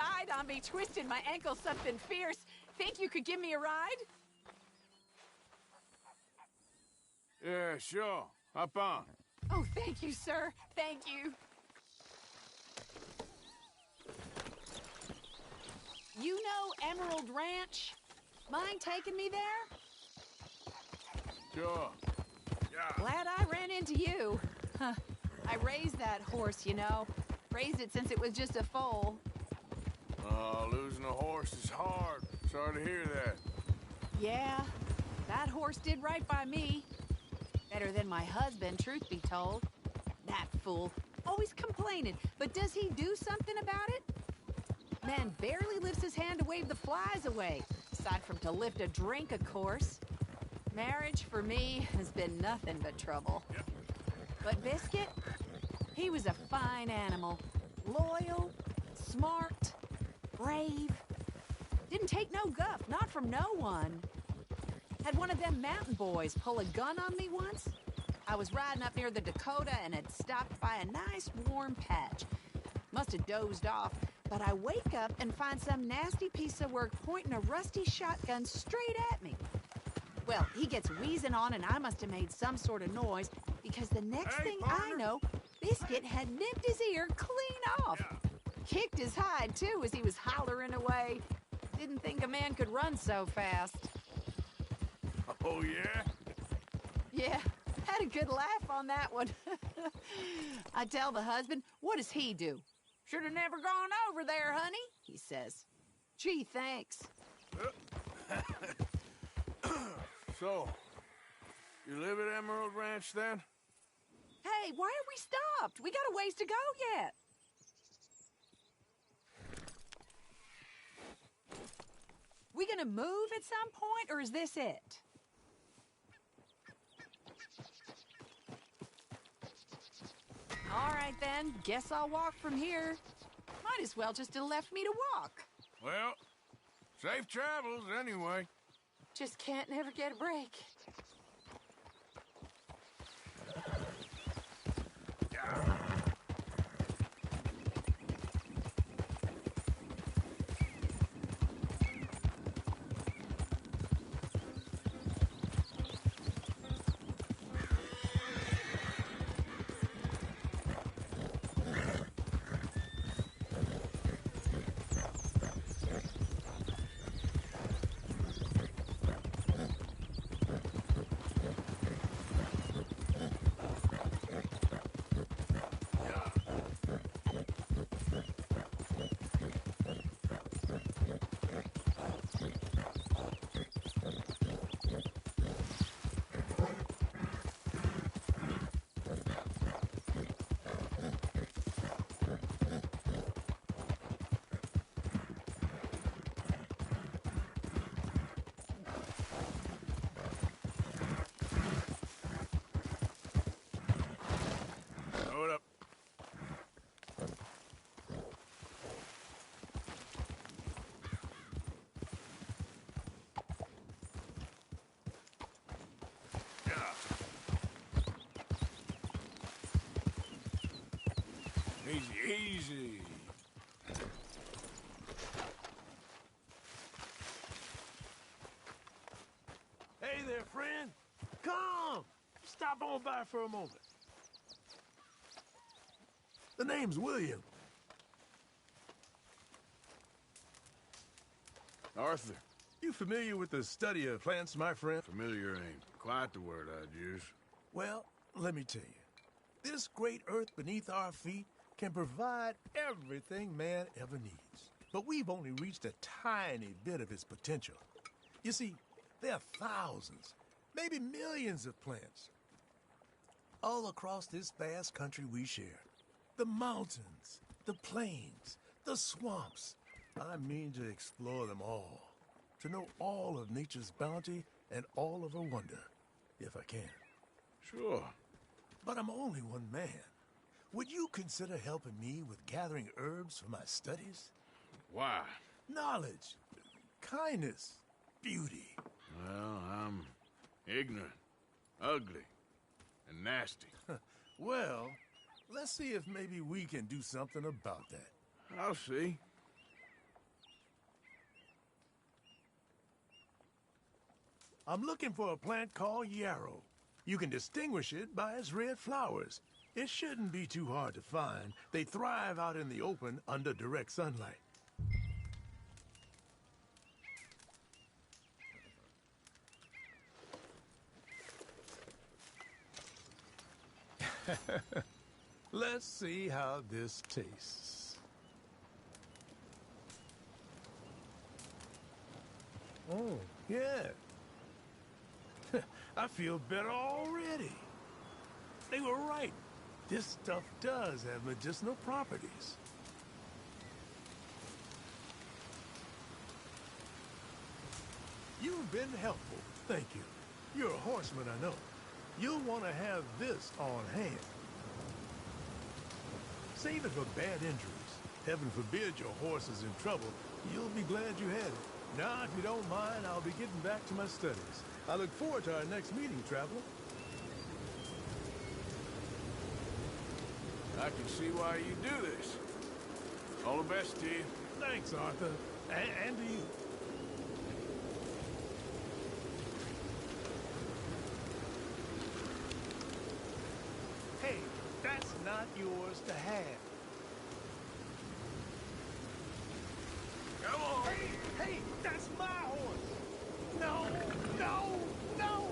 died on me, twisted my ankle something fierce. Think you could give me a ride? Yeah, sure. Hop on. Oh, thank you, sir. Thank you. You know Emerald Ranch? Mind taking me there? Sure. Yeah. Glad I ran into you. Huh. I raised that horse, you know. Raised it since it was just a foal. Losing a horse is hard. Sorry to hear that. Yeah, that horse did right by me. Better than my husband, truth be told. That fool. Always complaining, but does he do something about it? Man barely lifts his hand to wave the flies away. Aside from to lift a drink, of course. Marriage, for me, has been nothing but trouble. Yep. But Biscuit, he was a fine animal. Loyal, smart, brave. Didn't take no guff, not from no one. Had one of them mountain boys pull a gun on me once. I was riding up near the Dakota and had stopped by a nice warm patch. Must have dozed off, but I wake up and find some nasty piece of work pointing a rusty shotgun straight at me. Well, he gets wheezing on and I must have made some sort of noise because the next thing I know, Biscuit had nipped his ear clean off. Yeah. Kicked his hide, too, as he was hollering away. Didn't think a man could run so fast. Oh, yeah? Yeah, had a good laugh on that one. I tell the husband, what does he do? Should have never gone over there, honey, he says. Gee, thanks. So, you live at Emerald Ranch then? Hey, why are we stopped? We got a ways to go yet. We gonna move at some point, or is this it? All right, then. Guess I'll walk from here. Might as well just have left me to walk. Well, safe travels anyway. Just can't never get a break. Hold up. Easy, easy. Hey there, friend. Come! Stop on by for a moment. The name's William. Arthur, You familiar with the study of plants, my friend? familiar ain't quite the word I'd use. Well, let me tell you. This great earth beneath our feet can provide everything man ever needs. But we've only reached a tiny bit of its potential. You see, there are thousands, maybe millions of plants all across this vast country we share. The mountains, the plains, the swamps. I mean to explore them all. To know all of nature's bounty and all of her wonder, if I can. Sure. But I'm only one man. Would you consider helping me with gathering herbs for my studies? Why? Knowledge, kindness, beauty. Well, I'm ignorant, ugly, and nasty. Well, let's see if maybe we can do something about that. I'll see. I'm looking for a plant called yarrow. You can distinguish it by its red flowers. It shouldn't be too hard to find. They thrive out in the open under direct sunlight. Let's see how this tastes. Oh, yeah. I feel better already. They were right. This stuff does have medicinal properties. You've been helpful. Thank you. You're a horseman, I know. You'll want to have this on hand. Save it for bad injuries. Heaven forbid your horse is in trouble. You'll be glad you had it. Now, if you don't mind, I'll be getting back to my studies. I look forward to our next meeting, traveler. I can see why you do this. All the best to you. Thanks, Arthur. And to you. Hey, that's not yours to have. Come on. Hey, that's my horse. No, no, no.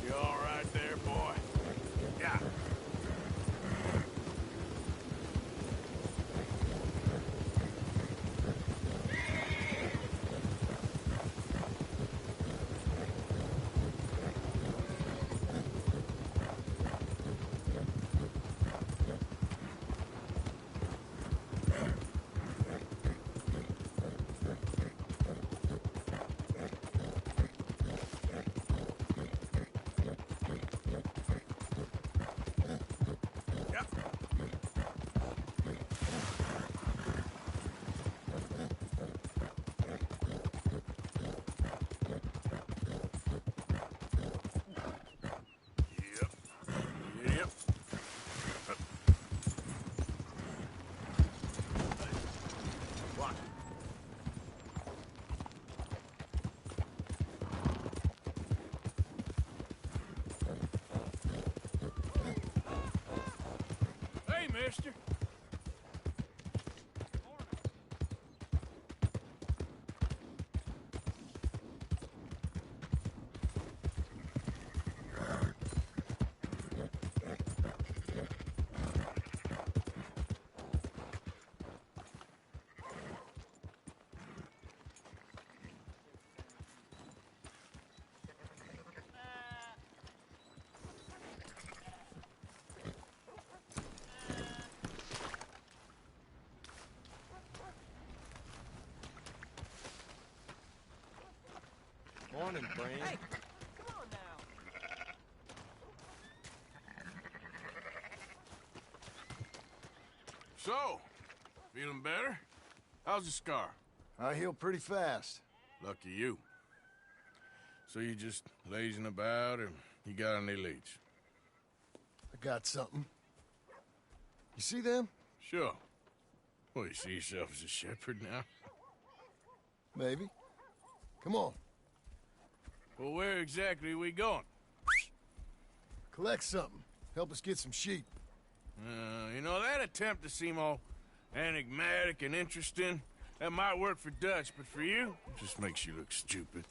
You all right there, boy? Yeah. Yep. Watch. Hey, mister. Morning, Brand. Hey, come on now. So, feeling better? How's the scar? I heal pretty fast. Lucky you. So you just lazing about, or you got any leads? I got something. You see them? Sure. Well, you see yourself as a shepherd now? Maybe. Come on. Well, where exactly are we going? Collect something. Help us get some sheep. You know, that attempt to seem all enigmatic and interesting, that might work for Dutch, but for you, it just makes you look stupid.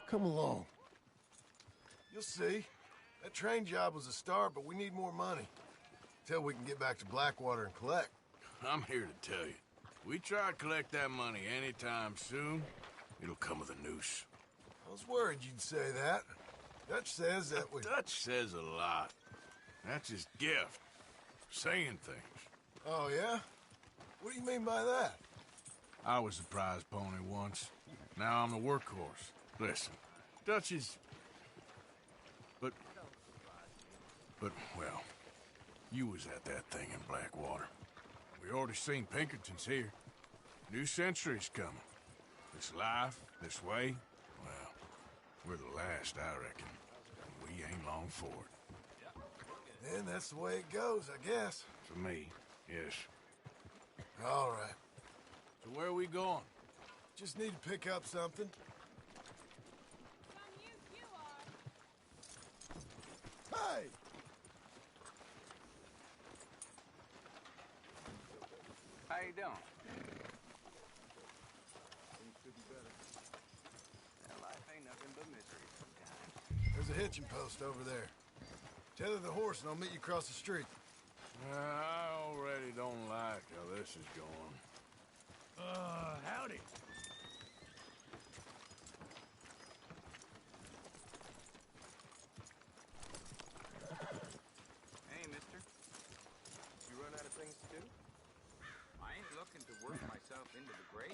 Come along. You'll see. That train job was a start, but we need more money. Till we can get back to Blackwater and collect. I'm here to tell you. We try to collect that money anytime soon, it'll come with a noose. I was worried you'd say that. Dutch says that we... Dutch says a lot. That's his gift. Saying things. Oh, yeah? What do you mean by that? I was the prize pony once. Now I'm the workhorse. Listen, Dutch is... But, well, you was at that thing in Blackwater. We already seen Pinkertons here. New century's coming. This life, this way, well, we're the last, I reckon. And we ain't long for it. Then that's the way it goes, I guess. For me, yes. All right. So where are we going? Just need to pick up something. Hey! How you doing? Well, life ain't nothing but misery sometimes. There's a hitching post over there. Tether the horse and I'll meet you across the street. I already don't like how this is going. Howdy. Hey, mister. You run out of things to do? I ain't looking to work myself into the grave.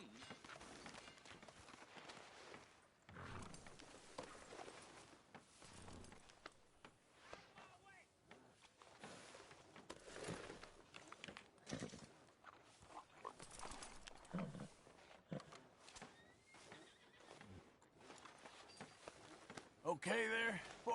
Okay there, boy?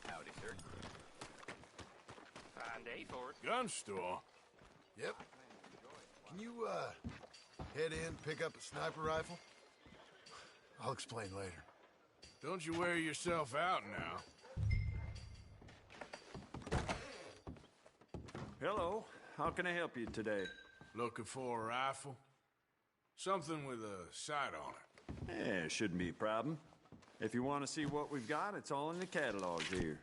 Howdy, sir. Fine day for it. Gun store? Yep. Can you, head in, pick up a sniper rifle? I'll explain later. Don't you wear yourself out now. Hello. How can I help you today? Looking for a rifle? Something with a sight on it. Yeah, shouldn't be a problem. If you want to see what we've got, it's all in the catalog here.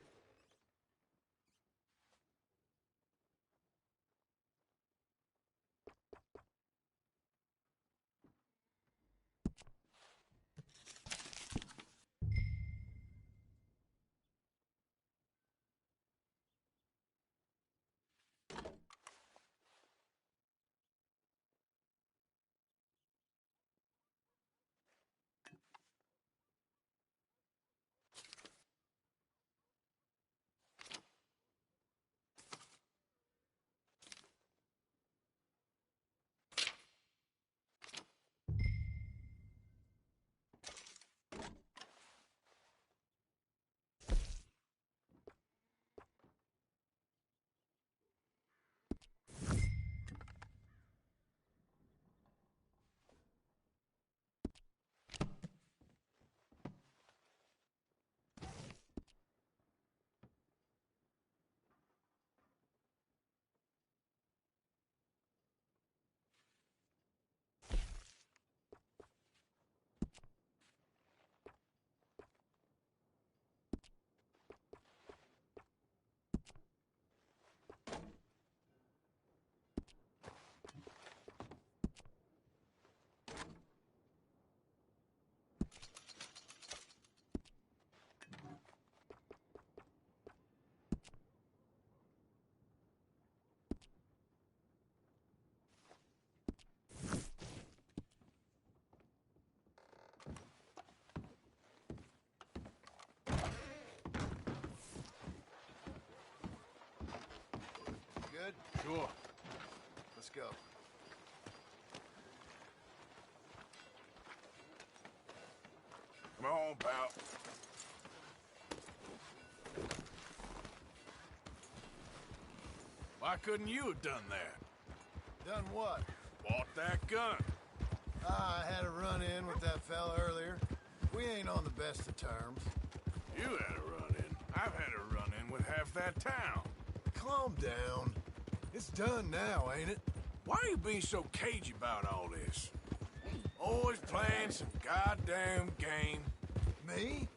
Good? Sure. Let's go. Come on, pal. Why couldn't you have done that? Done what? Bought that gun. I had a run-in with that fella earlier. We ain't on the best of terms. You had a run-in. I've had a run-in with half that town. Calm down. It's done now, ain't it? Why are you being so cagey about all this? Always playing some goddamn game. Me?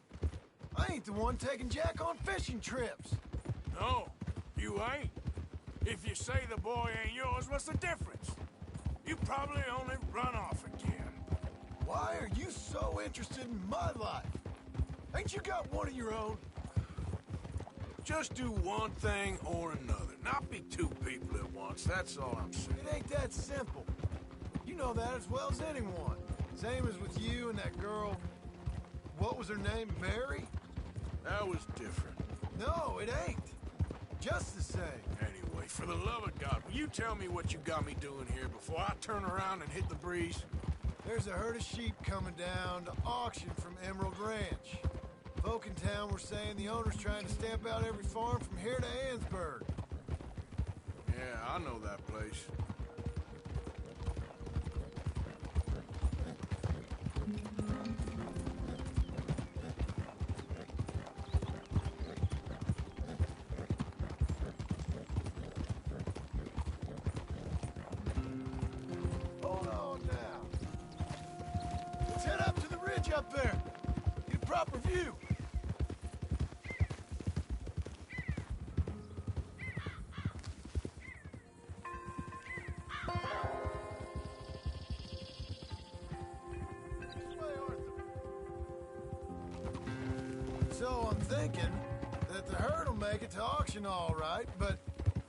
I ain't the one taking Jack on fishing trips. No, you ain't. If you say the boy ain't yours, what's the difference? You probably only run off again. Why are you so interested in my life? Ain't you got one of your own? Just do one thing or another. Not be two people at once, that's all I'm saying. It ain't that simple. You know that as well as anyone. Same as with you and that girl... What was her name, Mary? That was different. No, it ain't. Just the same. Anyway, for the love of God, will you tell me what you got me doing here before I turn around and hit the breeze? There's a herd of sheep coming down to auction from Emerald Ranch. Folk in town were saying the owner's trying to stamp out every farm from here to Ansburg. Yeah, I know that place. Hold on now. Let's head up to the ridge up there. Get a proper view. So I'm thinking that the herd will make it to auction all right, but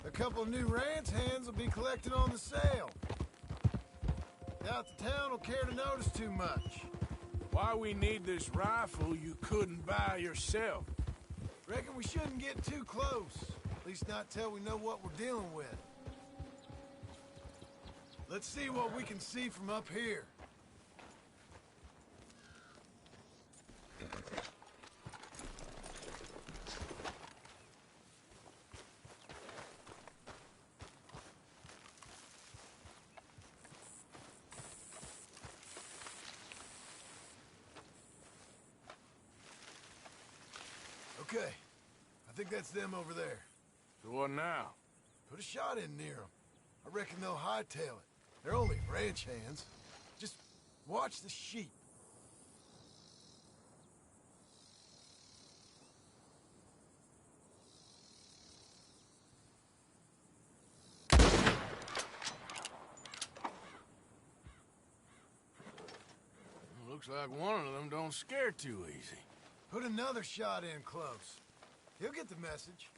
a couple of new ranch hands will be collecting on the sale. Doubt the town will care to notice too much. Why we need this rifle you couldn't buy yourself? Reckon we shouldn't get too close. At least not till we know what we're dealing with. Let's see what we can see from up here. Okay, I think that's them over there. So what now? Put a shot in near them. I reckon they'll hightail it. They're only ranch hands. Just watch the sheep. Looks like one of them don't scare too easy. Put another shot in close. He'll get the message.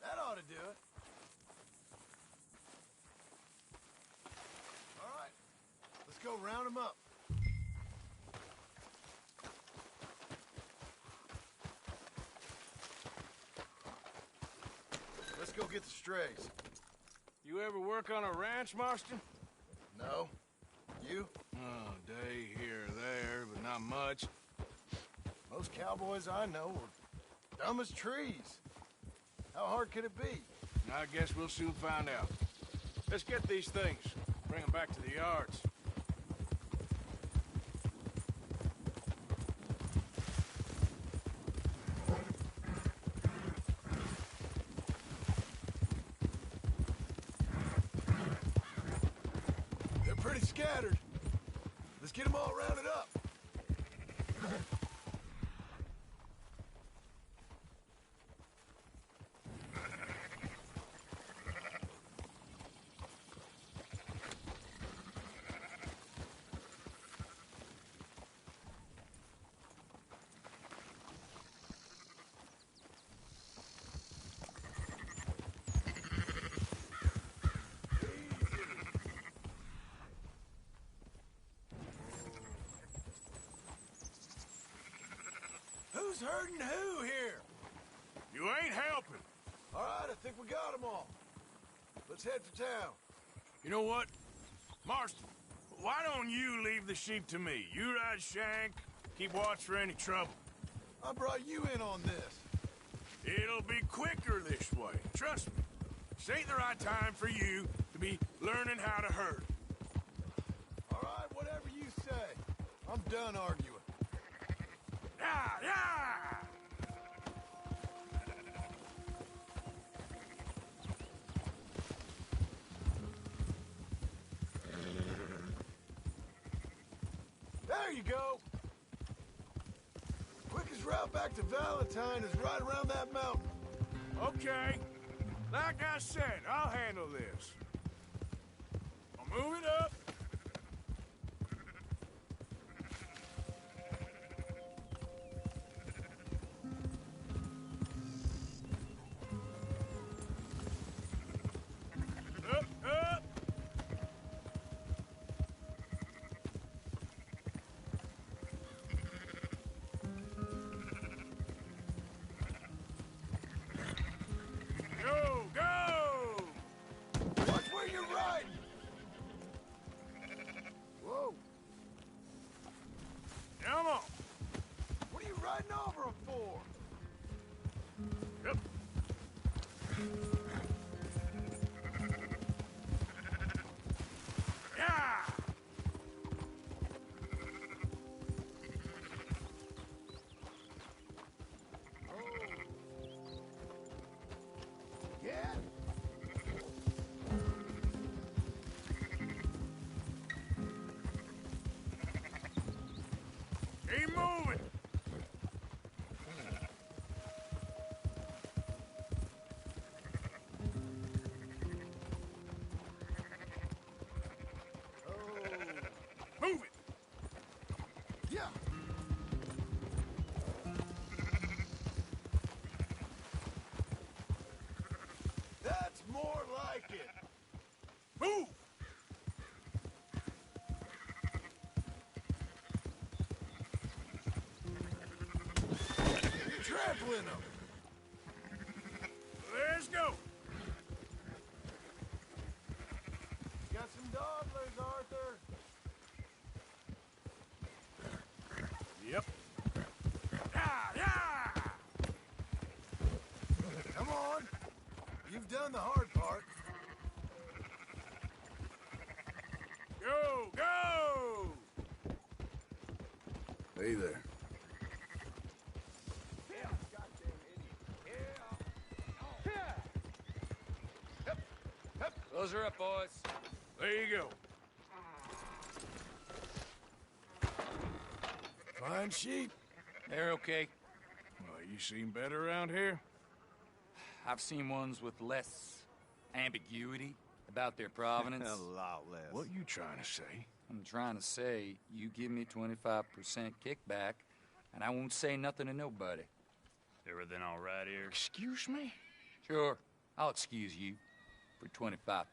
That ought to do it. All right, let's go round them up. Let's go get the strays. You ever work on a ranch, Marston? No? You? Oh, day here or there, but not much. Most cowboys I know are dumb as trees. How hard could it be? I guess we'll soon find out. Let's get these things. Bring them back to the yards. They're pretty scattered. Let's get them all rounded up. Who's hurting who here? You ain't helping. All right, I think we got them all. Let's head for town. You know what? Marston, why don't you leave the sheep to me? You ride Shank, keep watch for any trouble. I brought you in on this. It'll be quicker this way. Trust me. This ain't the right time for you to be learning how to herd. All right, whatever you say. I'm done arguing. Yeah, yeah! There you go. Quickest route back to Valentine is right around that mountain. Okay. Like I said, I'll handle this. I'll move it up. Up, up. Go, go! Watch where you're riding. Whoa. Come on. What are you riding over him for? Yep. Yeah! Yeah? Keep moving. Move it. Yeah. That's more like it. Move. You're trampling them. Let's go. Got some dawdlers, Arthur. Yep. Yeah, yeah! Come on. You've done the hard part. Go, go! Hey there. Close her up, boys. There you go. Fine sheep. They're okay. Well, you seem better around here? I've seen ones with less ambiguity about their provenance. A lot less. What you trying to say? I'm trying to say, you give me 25% kickback, and I won't say nothing to nobody. Everything all right here? Excuse me? Sure, I'll excuse you for 25%.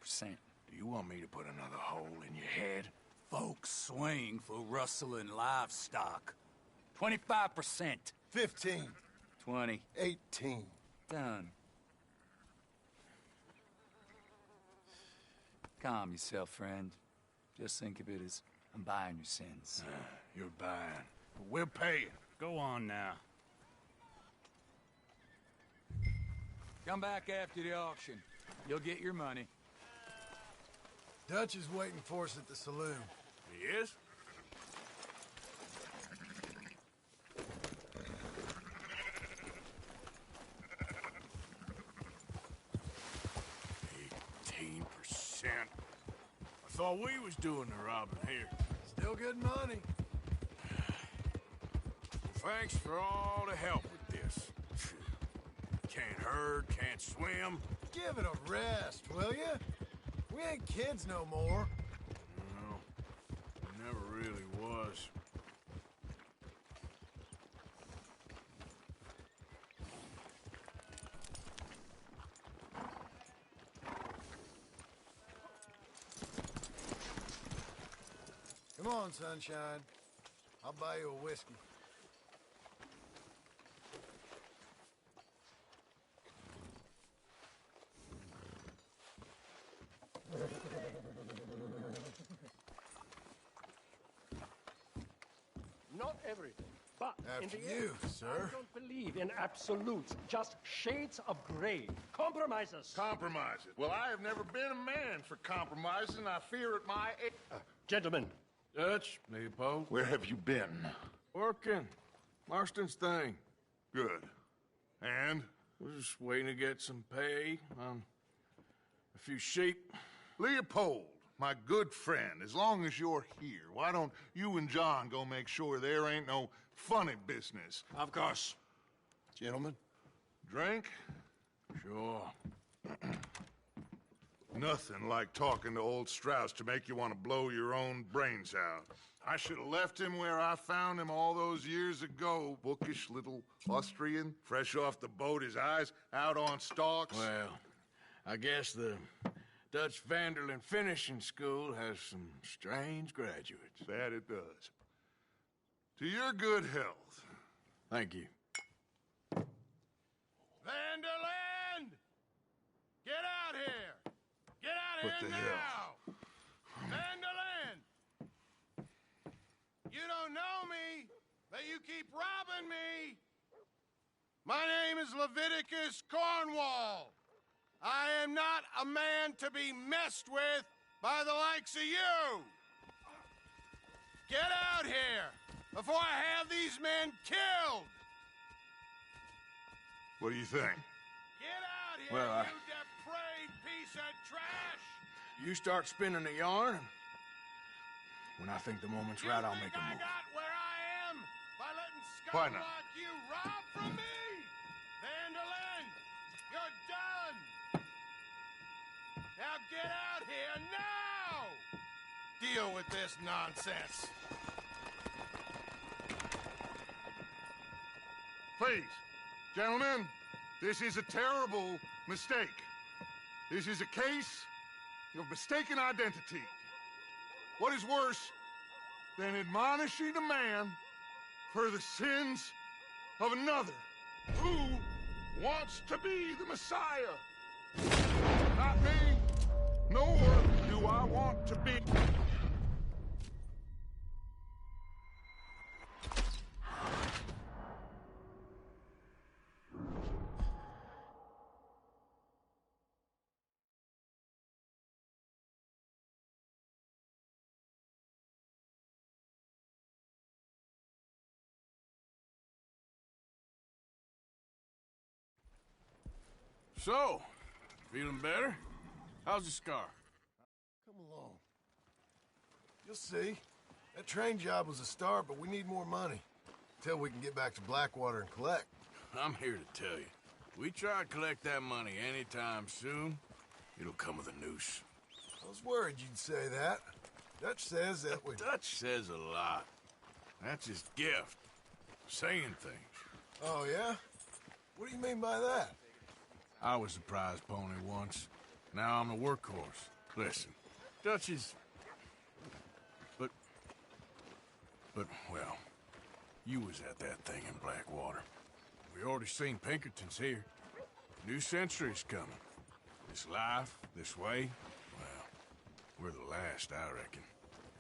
Do you want me to put another hole in your head? Folks swing for rustling livestock. 25%. 15. 20. 18. Done. Calm yourself, friend. Just think of it as I'm buying your sins. You're buying. But we're paying. Go on now. Come back after the auction. You'll get your money. Dutch is waiting for us at the saloon. He is? %. I thought we was doing the robbing here. Still good money. Thanks for all the help with this. Can't herd, can't swim. Give it a rest, will ya? We ain't kids no more. No, never really was. Come on, sunshine. I'll buy you a whiskey. everything. But in After the you, end, sir. I don't believe in absolutes, just shades of gray. Compromises. Compromises. Well, I have never been a man for compromises, and I fear at my age. Gentlemen, Dutch, Leopold. Where have you been? Working. Marston's thing. Good. And? We're just waiting to get some pay on a few sheep. Leopold, my good friend, as long as you're here, why don't you and John go make sure there ain't no funny business? Of course. Gentlemen. Drink? Sure. Nothing like talking to old Strauss to make you want to blow your own brains out. I should have left him where I found him all those years ago. Bookish little Austrian, fresh off the boat, his eyes out on stalks. Well, I guess the Dutch Vanderlyn Finishing School has some strange graduates. That it does. To your good health. Thank you. Vanderland! Get out here! Get out What here the now! hell? Vanderland! You don't know me, but you keep robbing me! My name is Leviticus Cornwall. I am not a man to be messed with by the likes of you! Get out here before I have these men killed! What do you think? Get out here, Well, you depraved piece of trash! You start spinning a yarn, and when I think the moment's You right, I'll think make a I move. got where I am by letting Why scum not? like you rob from me? Vanderlyn, you're done! Now get out here now! Deal with this nonsense. Please, gentlemen, this is a terrible mistake. This is a case of mistaken identity. What is worse than admonishing a man for the sins of another who wants to be the Messiah? Not me, nor do I want to be. So, feeling better? How's the scar? Come along. You'll see. That train job was a start, but we need more money. Till we can get back to Blackwater and collect. I'm here to tell you. We try to collect that money anytime soon, it'll come with a noose. I was worried you'd say that. Dutch says that we... Dutch says a lot. That's his gift. Saying things. Oh, yeah? What do you mean by that? I was the prize pony once. Now I'm the workhorse. Listen, Dutch is... But, well, you was at that thing in Blackwater. We already seen Pinkertons here. New century's coming. This life, this way, well, we're the last, I reckon.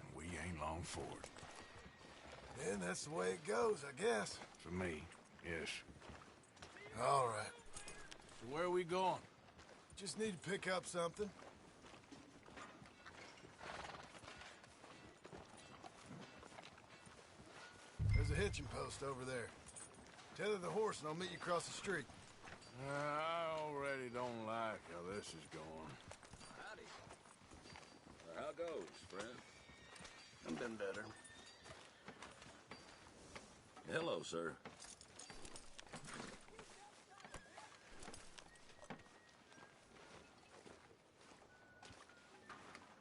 And we ain't long for it. And that's the way it goes, I guess. For me, yes. All right. So where are we going? Just need to pick up something. There's a hitching post over there. Tether the horse and I'll meet you across the street. I already don't like how this is going. Howdy. How goes, friend? I've been better. Hello, sir.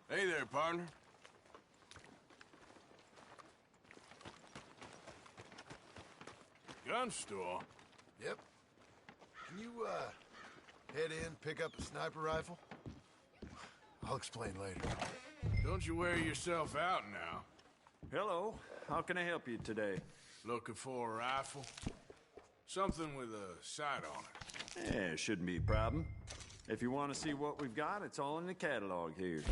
Hey there, partner. Gun store? Yep. Can you, head in, pick up a sniper rifle? I'll explain later. Don't you wear yourself out now. Hello. How can I help you today? Looking for a rifle? Something with a sight on it. Yeah, shouldn't be a problem. If you want to see what we've got, it's all in the catalog here.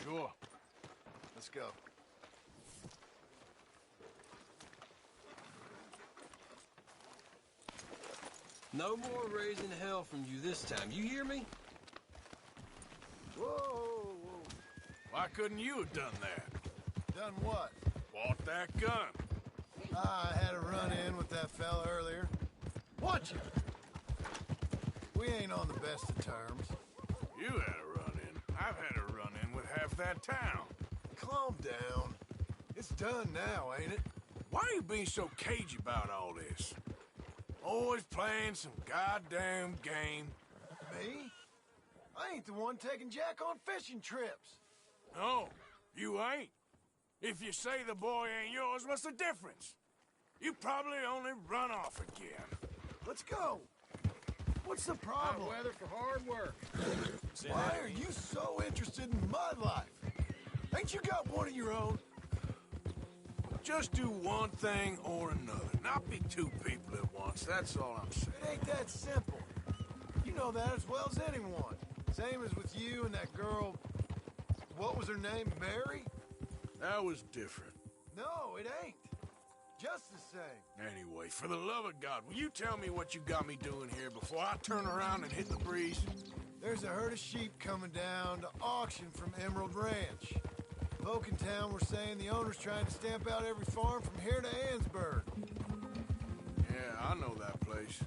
Sure. Let's go. No more raising hell from you this time. You hear me? Whoa, whoa, whoa. Why couldn't you have done that? Done what? Bought that gun. I had a run-in with that fella earlier. Watch it! We ain't on the best of terms. You had a run-in. I've had a run-in with half that town. Calm down. It's done now, ain't it? Why are you being so cagey about all this? Always playing some goddamn game. Me? I ain't the one taking Jack on fishing trips. No, you ain't. If you say the boy ain't yours, what's the difference? You probably only run off again. Let's go. What's the problem? Hot weather for hard work. Why are you so interested in my life? Ain't you got one of your own? Just do one thing or another. Not be two people at once, that's all I'm saying. It ain't that simple. You know that as well as anyone. Same as with you and that girl... What was her name? Mary? That was different. No, it ain't. Just the same. Anyway, for the love of God, will you tell me what you got me doing here before I turn around and hit the breeze? There's a herd of sheep coming down to auction from Emerald Ranch. Folk in town were saying the owner's trying to stamp out every farm from here to Ansburg. Yeah, I know that place.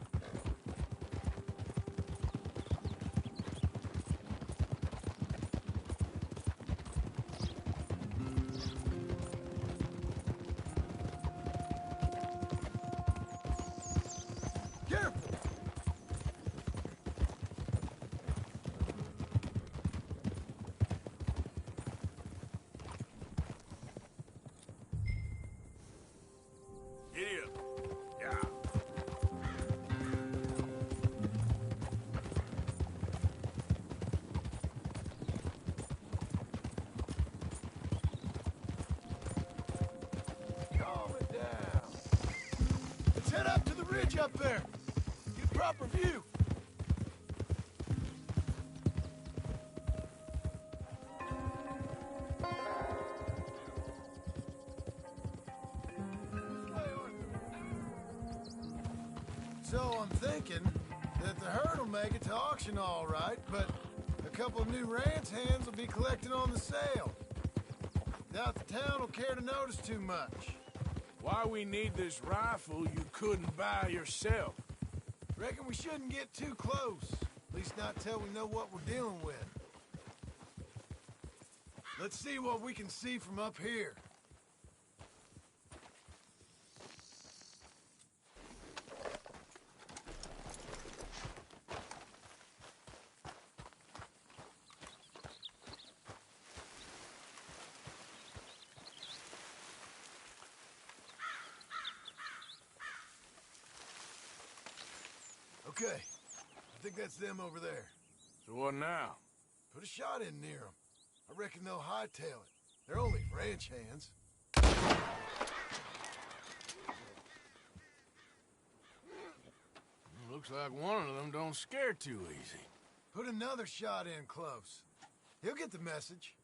Careful! Giddy up. Yeah. Calm it down. Let's head up to the ridge up there. Get a proper view. So I'm thinking that the herd will make it to auction all right, but a couple of new ranch hands will be collecting on the sale. Doubt the town will care to notice too much. Why we need this rifle you couldn't buy yourself? Reckon we shouldn't get too close. At least not till we know what we're dealing with. Let's see what we can see from up here. Okay, I think that's them over there. So what now? Put a shot in near them. I reckon they'll hightail it. They're only ranch hands. Looks like one of them don't scare too easy. Put another shot in close. He'll get the message.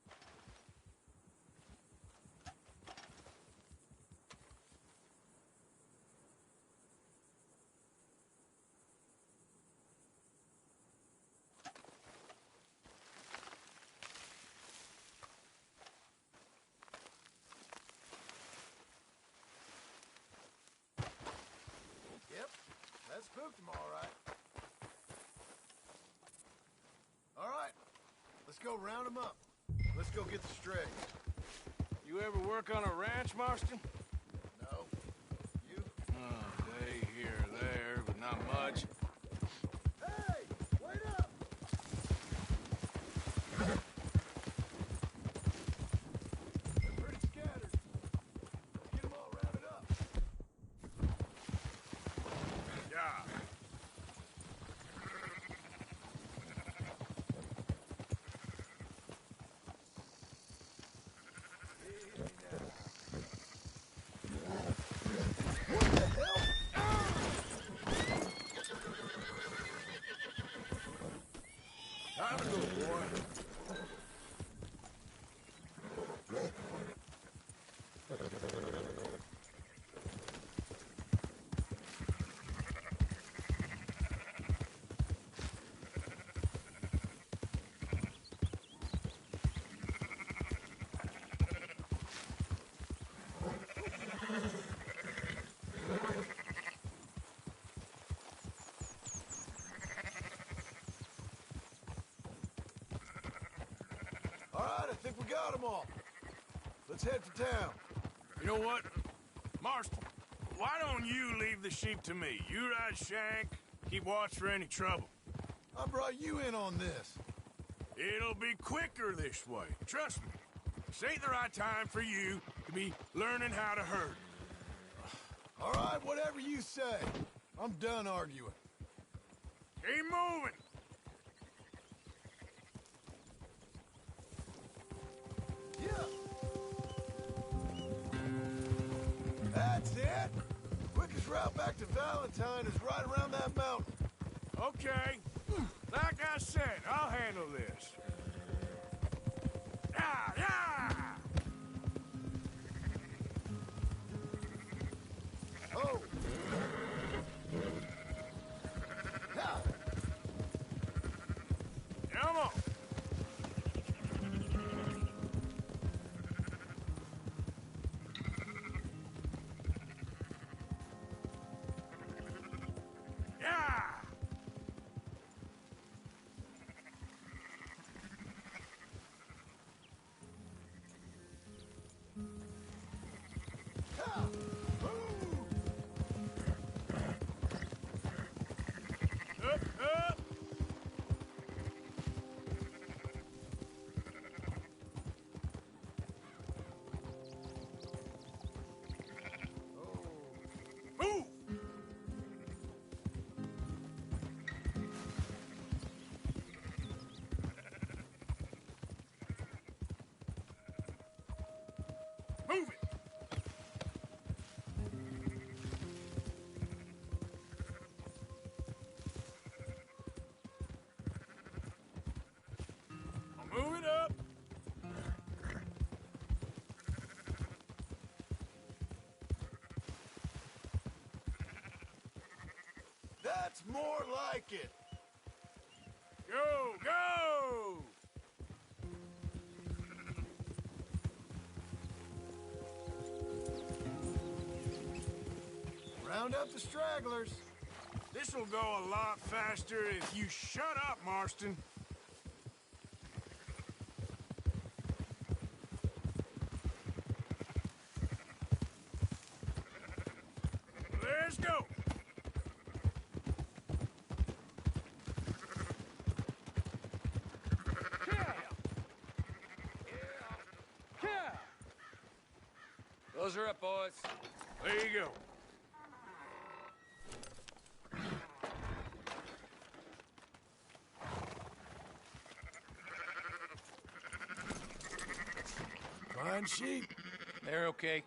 Yep, that spooked him all right. All right, let's go round them up. Let's go get the strays. You ever work on a ranch, Marston? No. You? Oh, day here or there, but not much. Hey, wait up! They're pretty scattered. Let's get them all rounded up. Yeah. them off. Let's head for town. You know what? Marston, why don't you leave the sheep to me? You ride Shank, keep watch for any trouble. I brought you in on this. It'll be quicker this way. Trust me. This ain't the right time for you to be learning how to herd. All right, whatever you say. I'm done arguing. Keep moving. Yeah. That's it. Quickest route back to Valentine is right around that mountain. Okay. Like I said, I'll handle this. Yeah, yeah! Oh. Yeah. Come on. Yeah! Ha! Ooh. Up, up! Move! Move it! I'll move it up. That's more like it. Go, go! Round up the stragglers. This'll go a lot faster if you shut up, Marston. Let's go. Those are up, boys. There you go. Fine sheep. They're okay.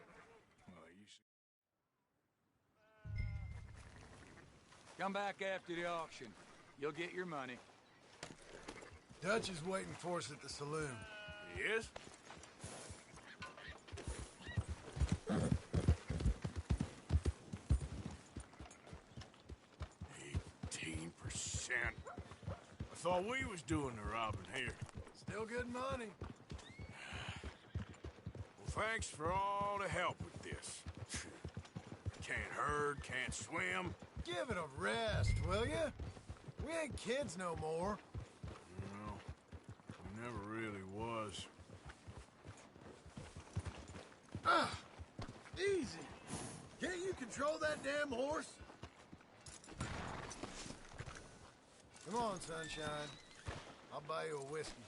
Come back after the auction. You'll get your money. Dutch is waiting for us at the saloon. He is? %. I thought we was doing the robbing here. Still good money. Well, thanks for all the help with this. Can't herd, can't swim. Give it a rest, will ya? We ain't kids no more. No, we never really was. Ah, easy. Can't you control that damn horse? Come on, sunshine. I'll buy you a whiskey.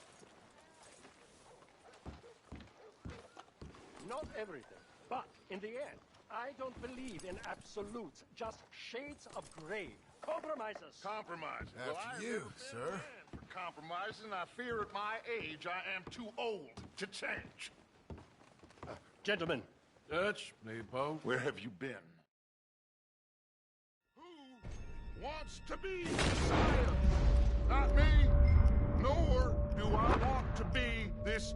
Not everything, but in the end, I don't believe in absolutes, just shades of gray. Compromises. Compromises. After you, sir. For compromising, I fear at my age I am too old to change. Gentlemen, Dutch, Leopold. Where have you been? Who wants to be Messiah? Not me, nor do I want to be this...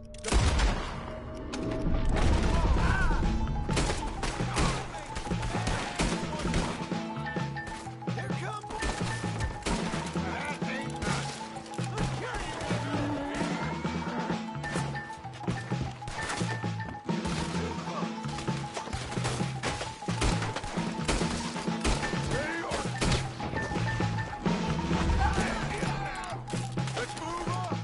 Here comes... That ain't nice. Let's move on.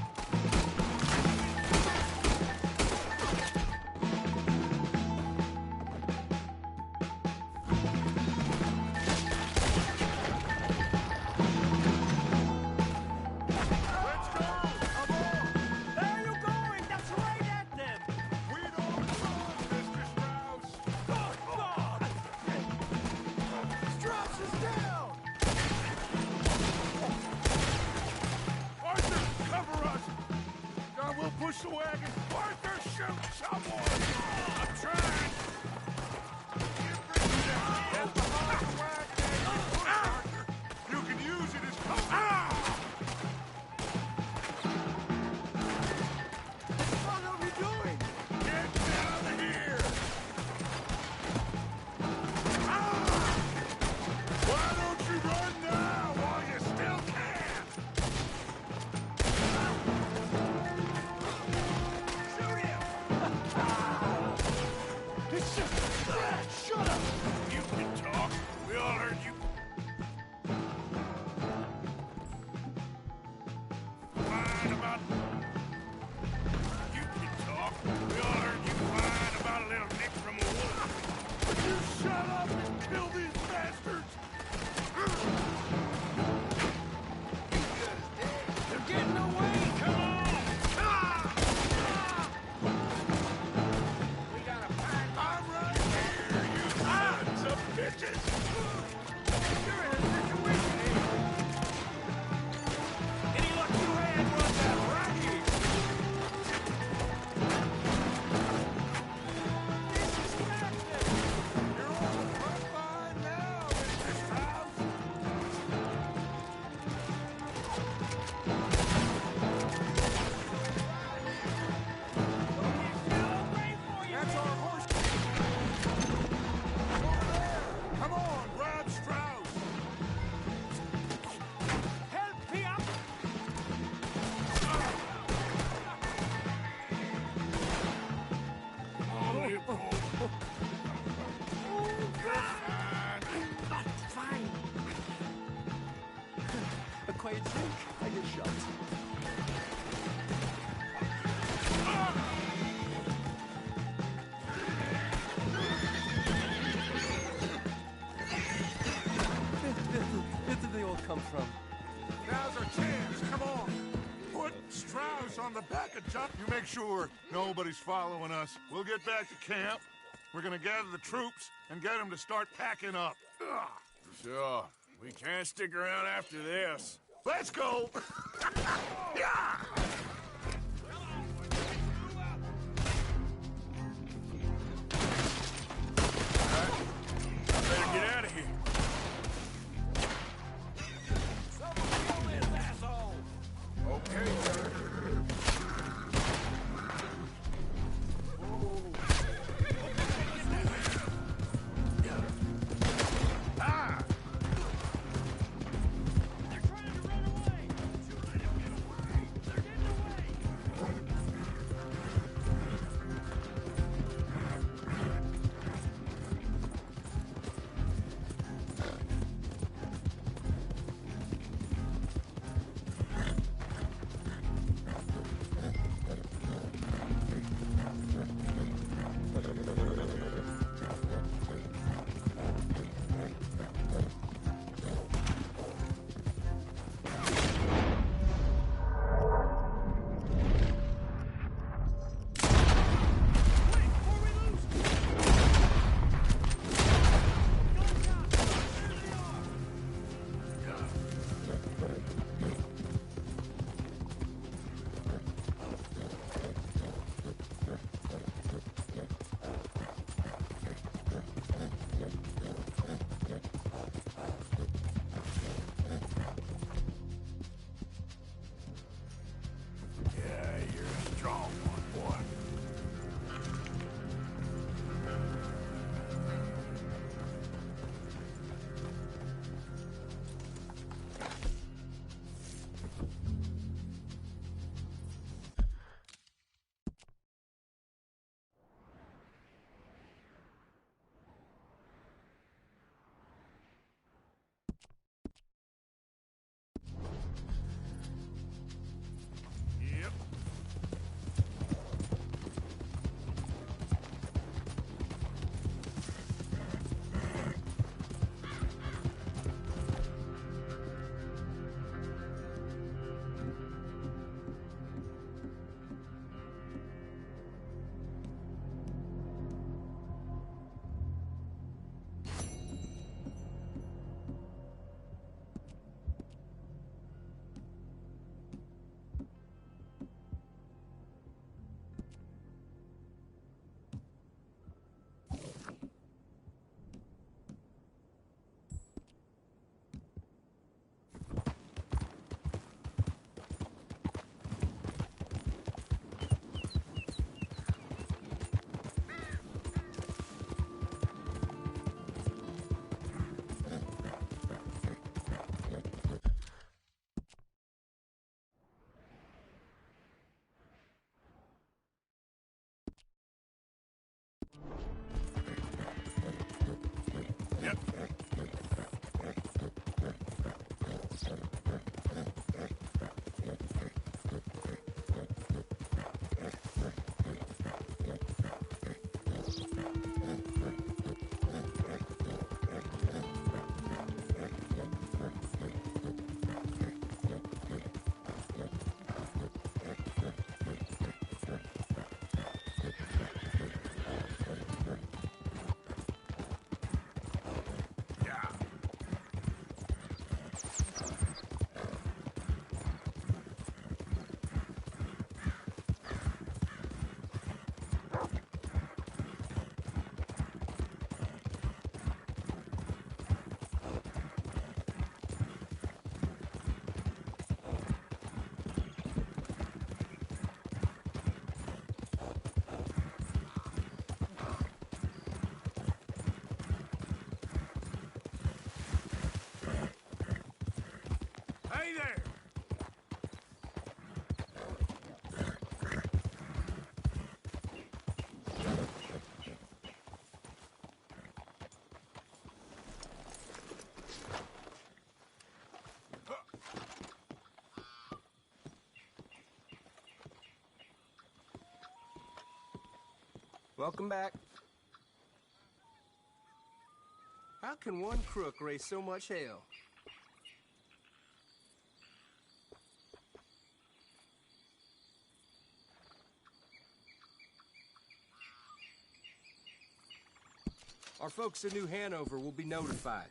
come from? Now's our chance. Come on. Put Strauss on the back of John. You make sure nobody's following us. We'll get back to camp. We're gonna gather the troops and get them to start packing up. Ugh. Sure. We can't stick around after this. Let's go! Yeah! Better get out of here. Okay. Ah! Hey there! Welcome back. How can one crook raise so much hell? Our folks in New Hanover will be notified.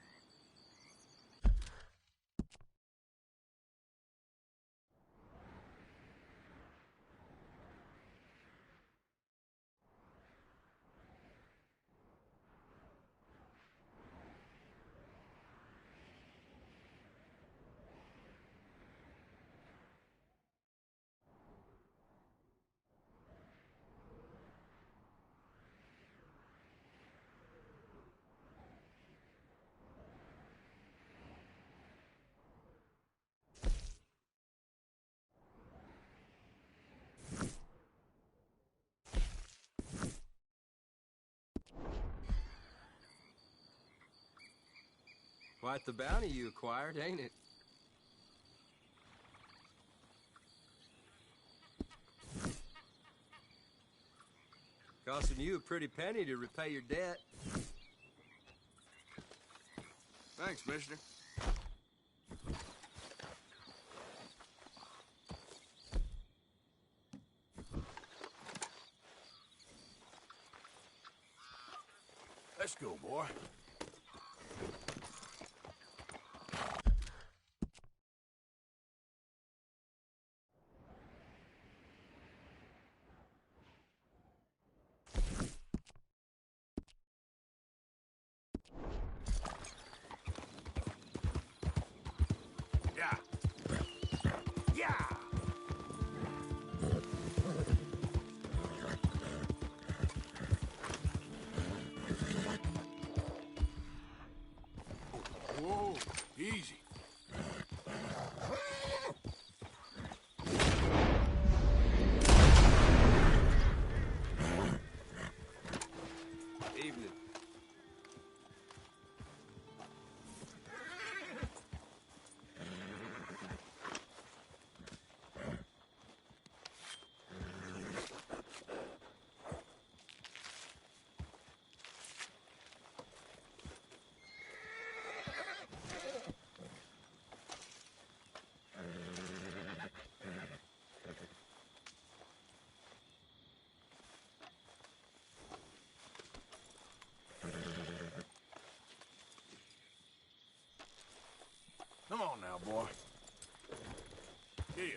Quite the bounty you acquired, ain't it? Costing you a pretty penny to repay your debt. Thanks, mister. Let's go, boy. Yeah. Yeah. Whoa, easy. Evening. Come on now, boy. Here.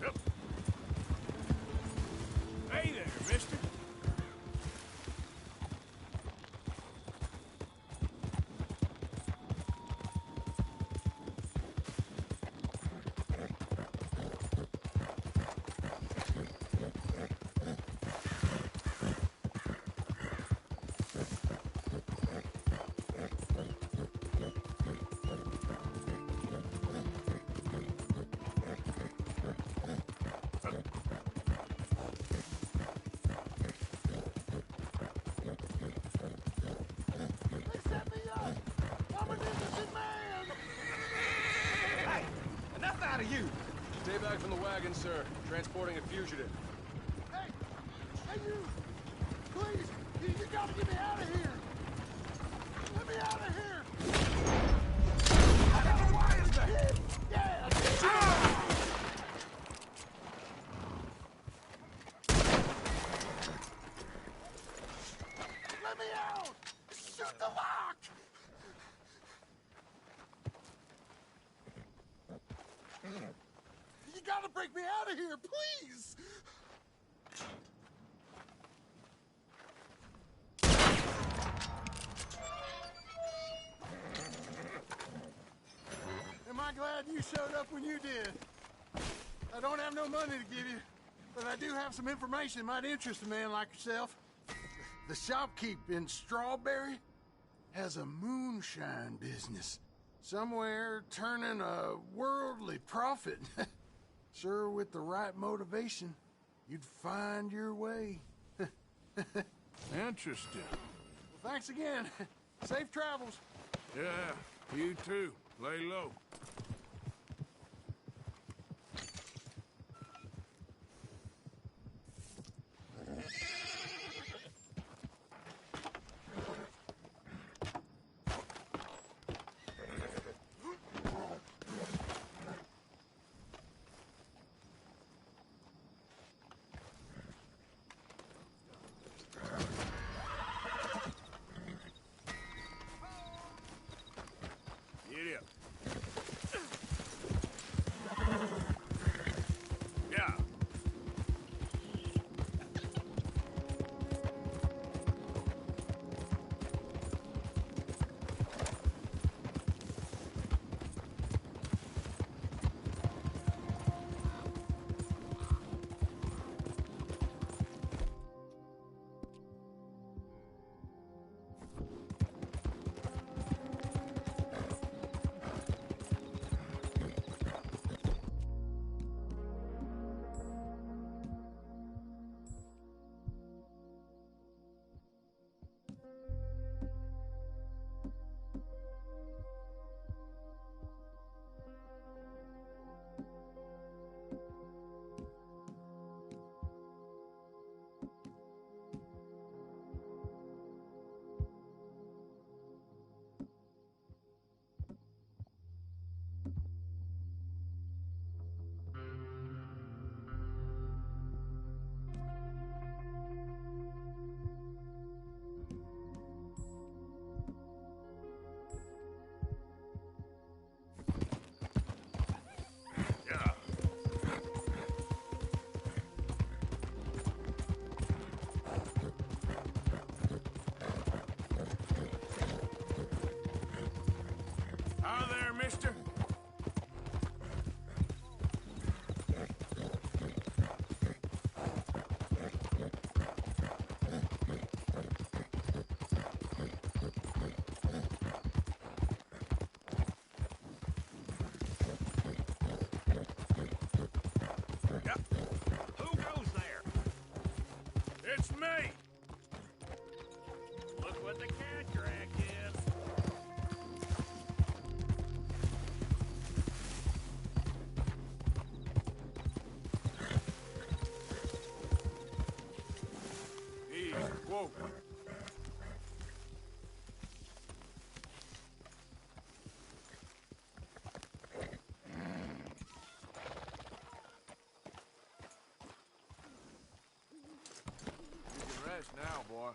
Yep. Hey there, mister. Enough out of you! Stay back from the wagon, sir. Transporting a fugitive. Hey! Hey, you! Please! You gotta get me out of here! Let me out of here! I got a wire back! Yeah! Ah! Let me out! Shoot the lock! You gotta break me out of here, please! Am I glad you showed up when you did? I don't have no money to give you, but I do have some information that might interest a man like yourself. The shopkeep in Strawberry has a moonshine business. Somewhere turning a worldly profit. Sure, with the right motivation, you'd find your way. Interesting. Well, thanks again. Safe travels. Yeah, you too. Lay low. Get up. Yeah. Hi there, mister. Who goes there? It's me. Look what the cat dragged in. Easy. Whoa. You can rest now, boy.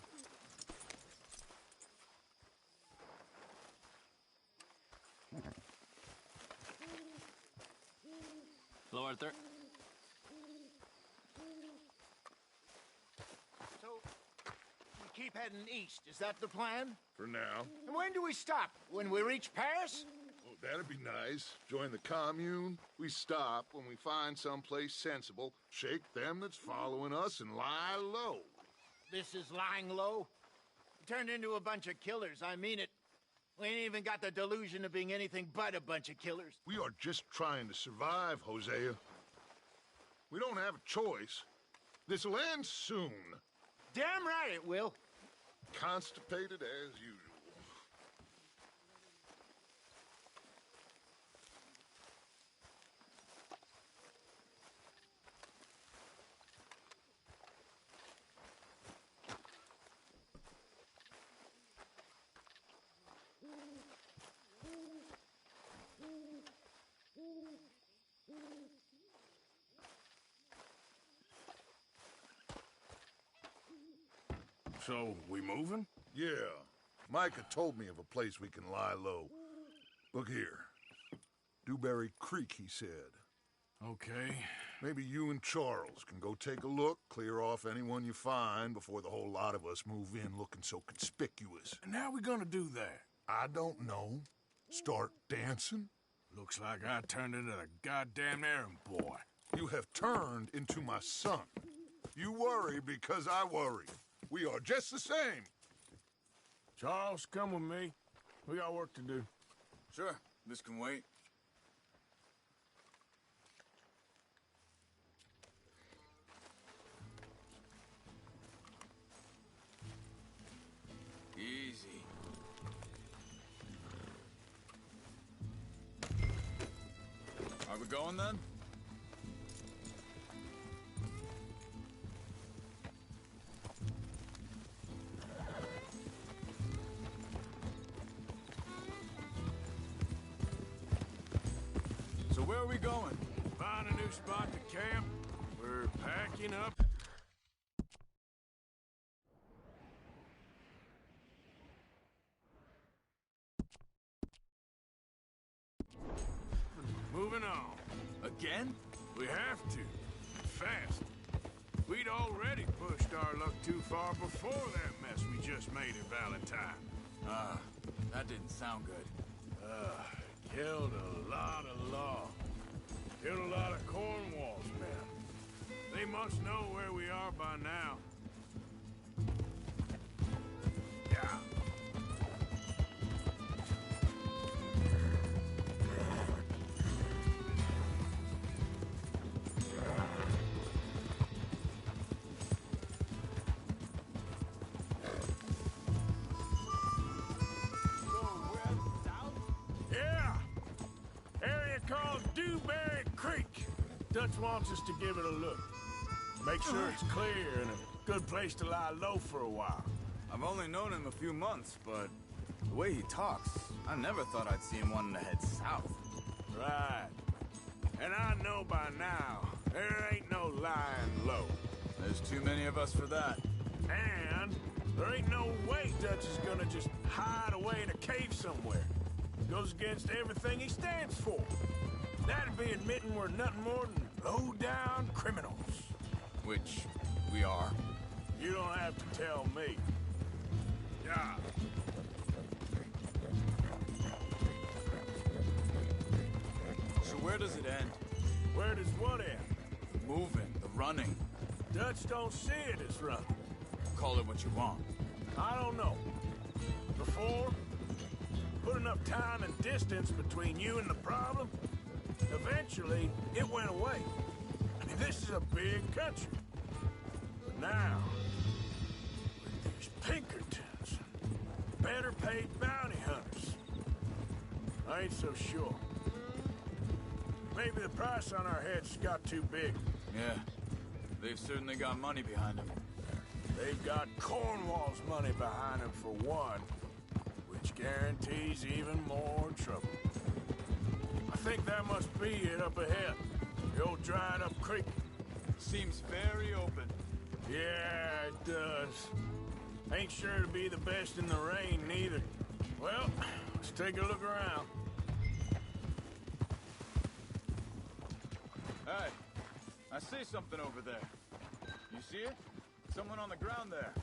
Hello, Arthur. So, we keep heading east. Is that the plan? For now. And when do we stop? When we reach Paris? Oh, that'd be nice. Join the commune. We stop when we find someplace sensible, shake them that's following us, and lie low. This is lying low. We turned into a bunch of killers. I mean it. We ain't even got the delusion of being anything but a bunch of killers. We are just trying to survive, Hosea. We don't have a choice. This'll end soon. Damn right it will. Constipated as usual. So, we moving? Yeah. Micah told me of a place we can lie low. Look here. Dewberry Creek, he said. Okay. Maybe you and Charles can go take a look, clear off anyone you find before the whole lot of us move in looking so conspicuous. And how we gonna do that? I don't know. Start dancing? Looks like I turned into the goddamn errand boy. You have turned into my son. You worry because I worry. We are just the same. Charles, come with me. We got work to do. Sure, this can wait. Easy. Are we going then? So where are we going? Find a new spot to camp. We're packing up. Moving on. Again? We have to. Fast. We'd already pushed our luck too far before that mess we just made at Valentine. That didn't sound good. Killed a lot of law. Killed a lot of Cornwall's men. They must know where we are by now. Yeah. Dutch wants us to give it a look. Make sure it's clear and a good place to lie low for a while. I've only known him a few months, but the way he talks, I never thought I'd see him wanting to head south. Right. And I know by now, there ain't no lying low. There's too many of us for that. And there ain't no way Dutch is gonna just hide away in a cave somewhere. Goes against everything he stands for. That'd be admitting we're nothing more than low-down criminals. Which we are. You don't have to tell me. Yeah. So where does it end? Where does what end? The moving, the running. Dutch don't see it as running. Call it what you want. I don't know. Before, put enough time and distance between you and the problem, eventually, it went away. I mean, this is a big country. But now, with these Pinkertons, better paid bounty hunters, I ain't so sure. Maybe the price on our heads got too big. Yeah, they've certainly got money behind them. They've got Cornwall's money behind them for one, which guarantees even more trouble. I think that must be it up ahead. The old dried up creek. Seems very open. Yeah, it does. Ain't sure to be the best in the rain, neither. Well, let's take a look around. Hey, I see something over there. You see it? Someone on the ground there.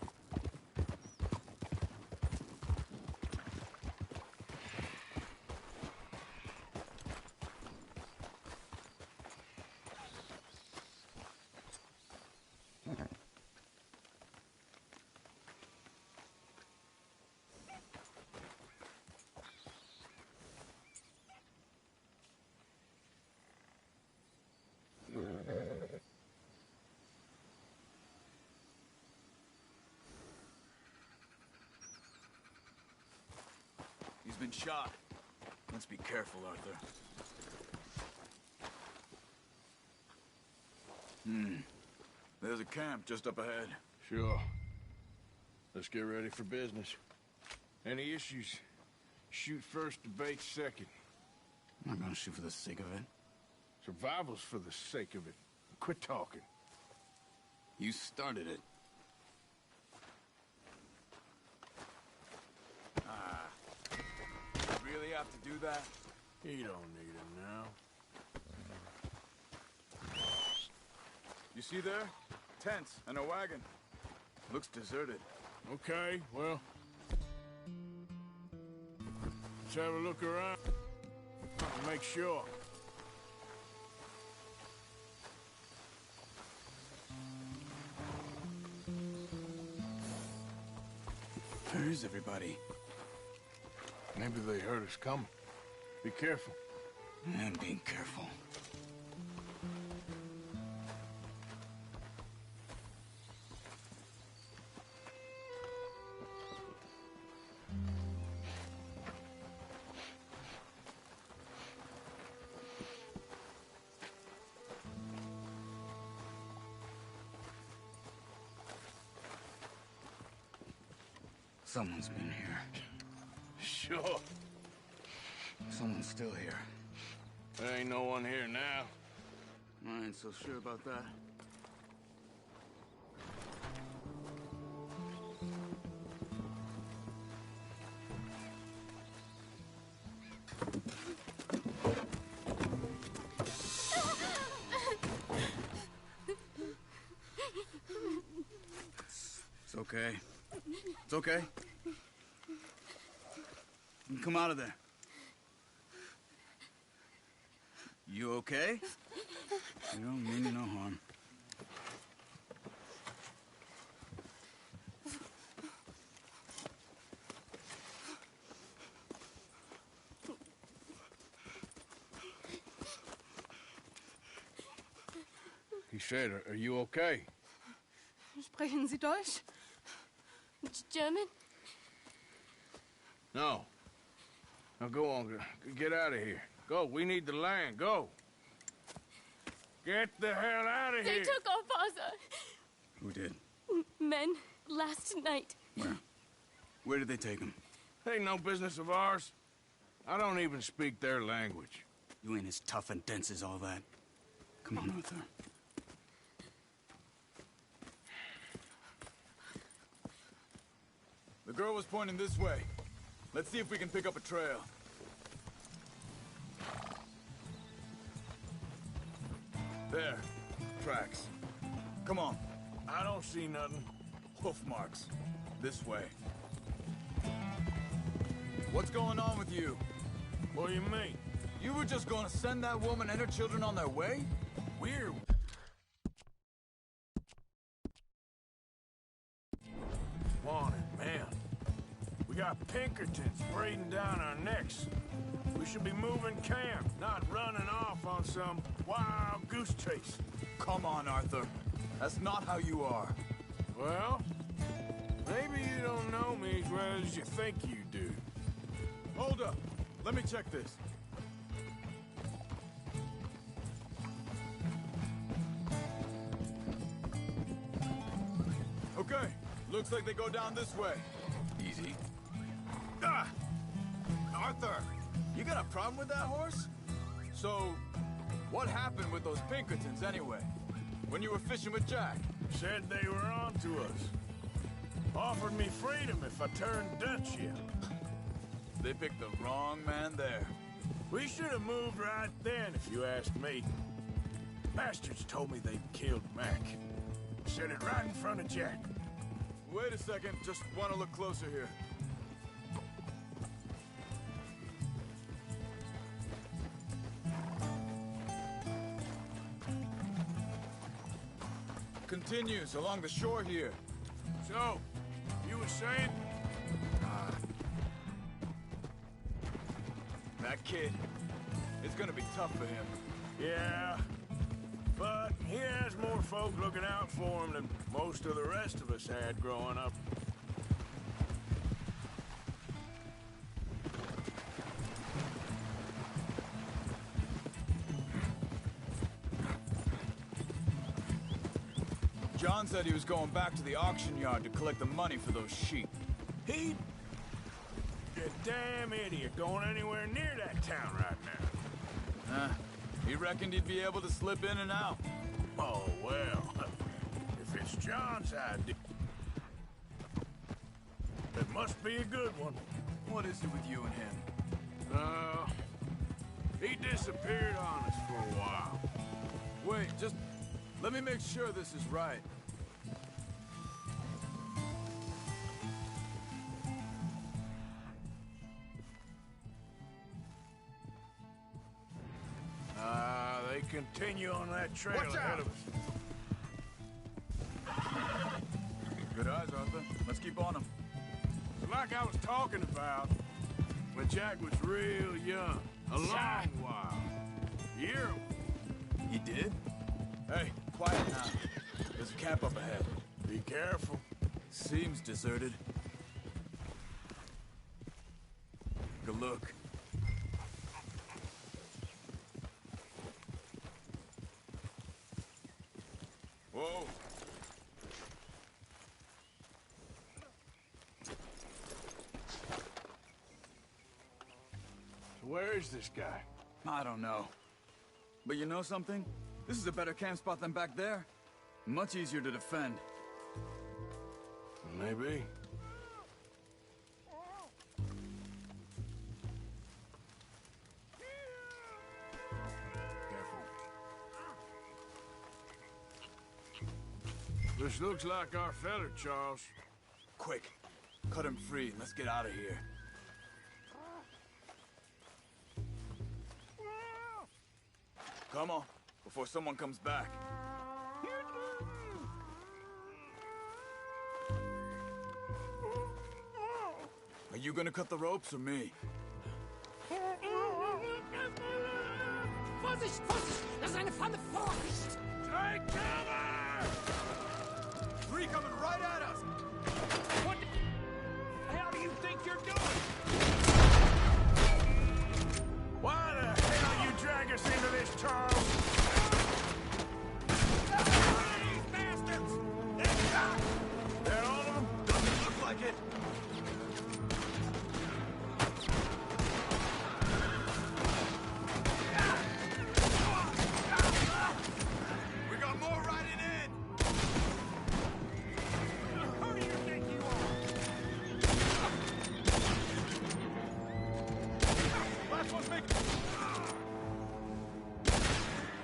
He's been shot. Let's be careful, Arthur. There's a camp just up ahead. Sure. Let's get ready for business. Any issues? Shoot first, debate second. I'm not gonna shoot for the sake of it. Survival's for the sake of it. Quit talking. You started it. Really have to do that? You don't need it now. You see there? Tents and a wagon. Looks deserted. Okay, well... let's have a look around. Make sure. confuse everybody. Maybe they heard us coming. Be careful. I'm being careful. Someone's been here. Sure. Someone's still here. There ain't no one here now. I ain't so sure about that. It's okay. It's okay. You can come out of there. You okay? You don't mean you no harm. He said, are you okay? Sprechen Sie Deutsch? German? No. Now go on, get out of here. Go, we need the land, go. Get the hell out of They here. took our father. Who did? Men, last night. Where? Where did they take him? Ain't no business of ours. I don't even speak their language. You ain't as tough and dense as all that. Come on, Arthur. The girl was pointing this way. Let's see if we can pick up a trail. There. Tracks. Come on. I don't see nothing. Hoof marks. This way. What's going on with you? What do you mean? You were just gonna send that woman and her children on their way? Weird. Wanted, man. We got Pinkertons breathing down our necks. We should be moving camp, not running off on some wild goose chase. Come on, Arthur. That's not how you are. Well, maybe you don't know me as well as you think you do. Hold up. Let me check this. Okay. Looks like they go down this way. Easy. Ah! Arthur! You got a problem with that horse? So, what happened with those Pinkertons anyway? When you were fishing with Jack? Said they were on to us. Offered me freedom if I turned Dutch yet. They picked the wrong man there. We should have moved right then, if you ask me. Bastards told me they'd killed Mac. Said it right in front of Jack. Wait a second, just want to look closer here. Continues along the shore here. So, you were saying? That kid, it's gonna be tough for him. Yeah, but he has more folk looking out for him than most of the rest of us had growing up. John said he was going back to the auction yard to collect the money for those sheep. He... a damn idiot going anywhere near that town right now. He reckoned he'd be able to slip in and out. Oh, well, if it's John's idea, it must be a good one. What is it with you and him? He disappeared on us for a while. Wait, just let me make sure this is right. They continue on that trail ahead of us. Good eyes, Arthur. Let's keep on them. like I was talking about when Jack was real young. A long while. You hear him? He did? Hey, quiet now. There's a camp up ahead. Be careful. Seems deserted. Good look. Whoa. So where is this guy? I don't know. But you know something? This is a better camp spot than back there. Much easier to defend. Maybe. Careful. This looks like our feller, Charles. Quick. Cut him free and let's get out of here. Come on, before someone comes back. Are you gonna cut the ropes or me? Vorsicht, Vorsicht! Das ist eine Falle! Vorsicht! Take cover! Three coming right at us! What the hell do you think you're doing? Why the hell you drag us into this, Charles? These bastards! They're all of them? Doesn't look like it. We got more riding in! Who do you think you are? Last one's me!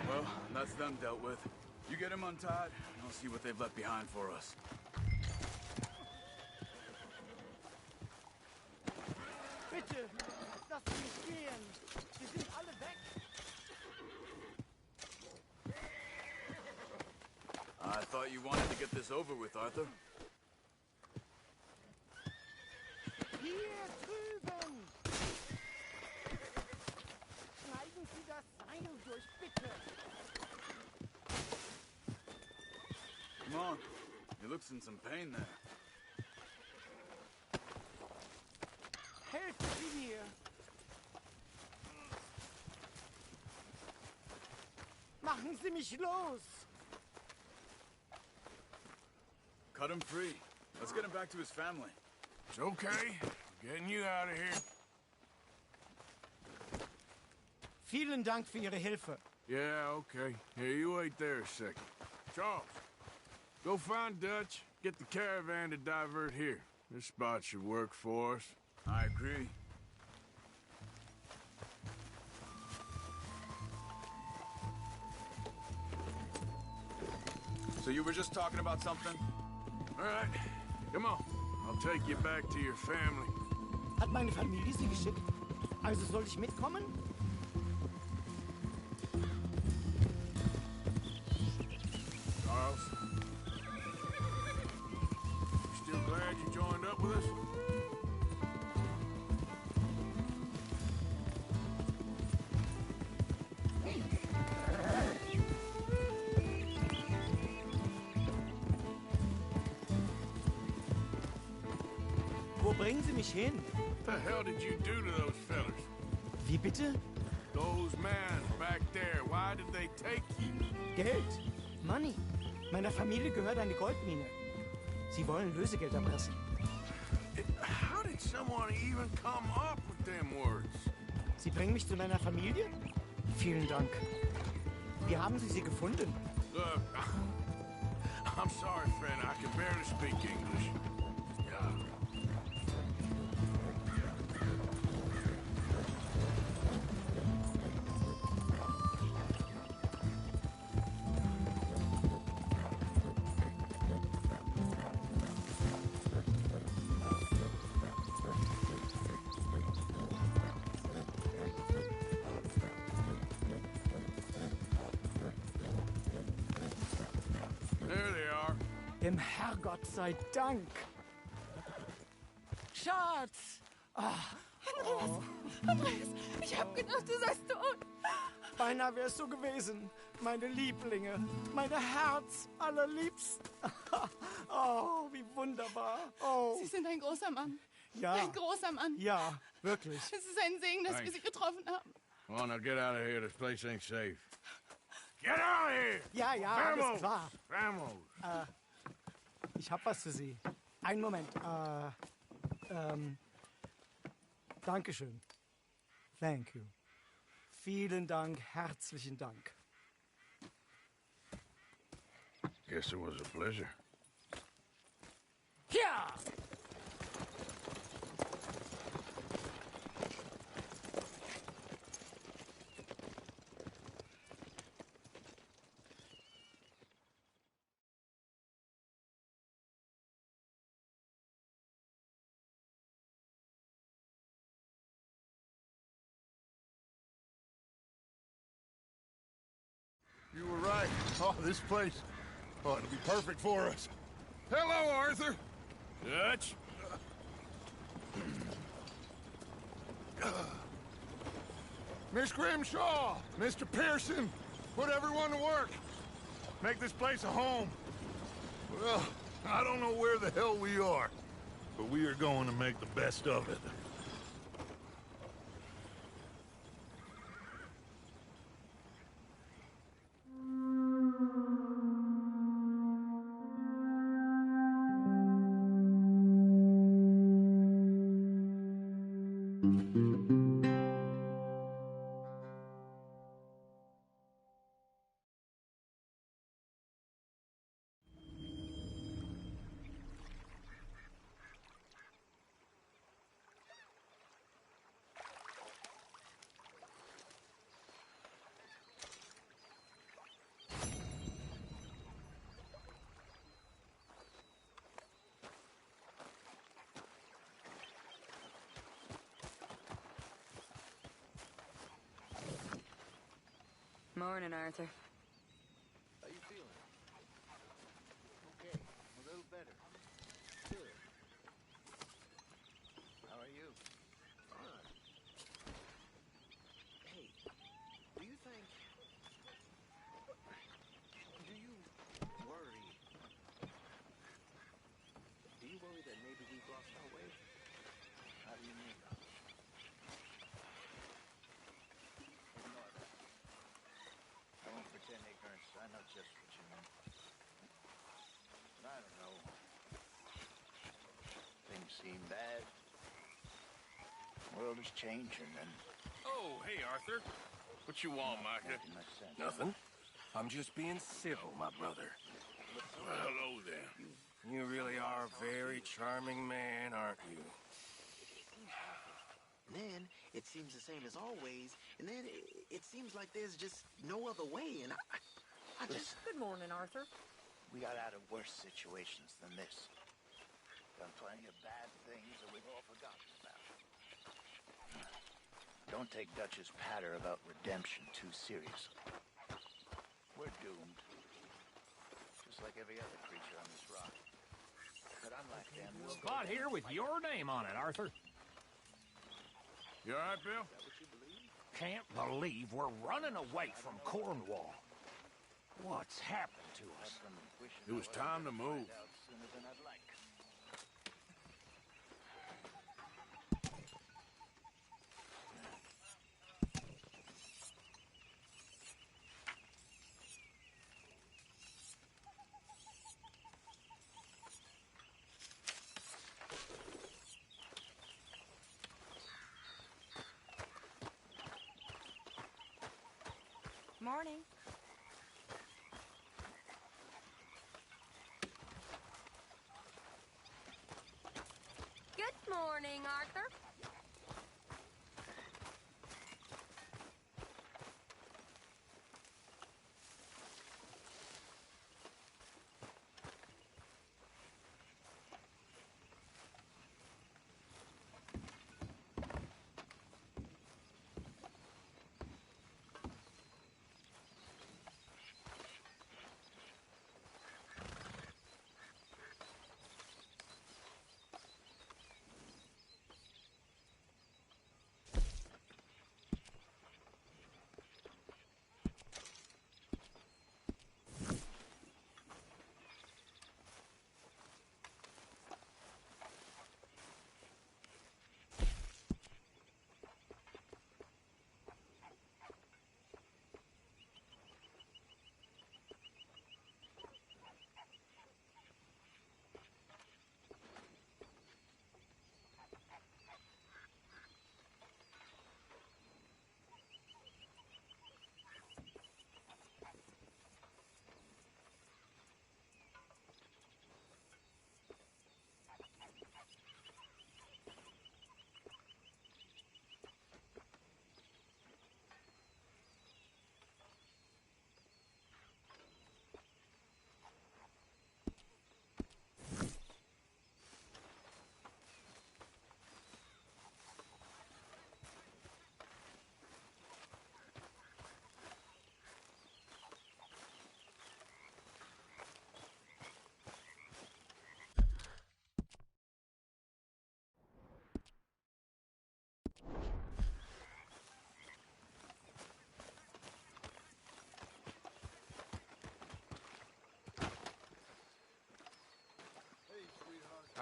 Well, that's them dealt with. You get them untied, and I'll see what they've left behind for us. Bitte, lass mich gehen. Wir sind alle weg. I thought you wanted to get this over with, Arthur. Hier drüben. Schneiden Sie das Seil durch, bitte. Come on. You look's in some pain there. Helfen Sie mir. Machen Sie mich los. Cut him free. Let's get him back to his family. It's okay. Getting you out of here. Vielen Dank für Ihre Hilfe. Yeah, okay. Here, you wait there a second. Charles, go find Dutch. Get the caravan to divert here. This spot should work for us. I agree. So you were just talking about something? All right, come on. I'll take you back to your family. Hat meine Familie Sie geschickt? Also soll ich mitkommen? Charles, you still glad you joined up with us? Wo bringen Sie mich hin? What the hell did you do to those fellas? Wie bitte? Those men back there, why did they take you? Geld. Money. Meiner Familie gehört eine Goldmine. Sie wollen Lösegeld erpressen. How did someone even come up with them words? Sie bringen mich zu meiner Familie? Vielen Dank. Wie haben Sie sie gefunden? Look, I'm sorry, friend. I can barely speak English. Dem Herrgott sei Dank. Schatz! Andreas, ich hab gedacht, du seist tot. Beinahe wärst du gewesen, meine Lieblinge, meine Herz allerliebsten. Oh, wie wunderbar. Oh. Sie sind ein großer Mann. Ja. Ein großer Mann. Ja, wirklich. Es ist ein Segen, dass wir Sie getroffen haben. Come on, now get out of here. This place ain't safe. Get out of here! Ja, ja, Vamos! alles klar. Vamos! Ich hab was für Sie. Einen Moment. Dankeschön. Thank you. Vielen Dank, herzlichen Dank. Guess it was a pleasure. Ja! You were right. Oh, this place. Oh, it'll be perfect for us. Hello, Arthur. Dutch? Miss Grimshaw, Mr. Pearson, put everyone to work. Make this place a home. Well, I don't know where the hell we are, but we are going to make the best of it. Morning, Arthur. How you feeling? Okay, a little better. Good. How are you? Fine. Hey, do you think... Do you worry... Do you worry that maybe we've lost our way? How do you mean? Ignore that. I won't pretend ignorance. I know just what you mean. I don't know. Things seem bad. The world is changing, and... Oh, hey, Arthur. What you want, Micah? Nothing. I'm just being civil, my brother. Well, hello, then. You really are a very charming man, aren't you? Then it seems the same as always, and then it seems like there's just no other way, and I just... Good morning, Arthur. We got out of worse situations than this. Done plenty of bad things that we've all forgotten about. Don't take Dutch's patter about redemption too seriously. We're doomed. Just like every other creature on this rock. But unlike them, we'll Spot here with your name on it, Arthur. You all right, Bill? Can't believe we're running away from Cornwall. What's happened to us? It was time to move. sooner than I'd like. Morning. Good morning, Arthur.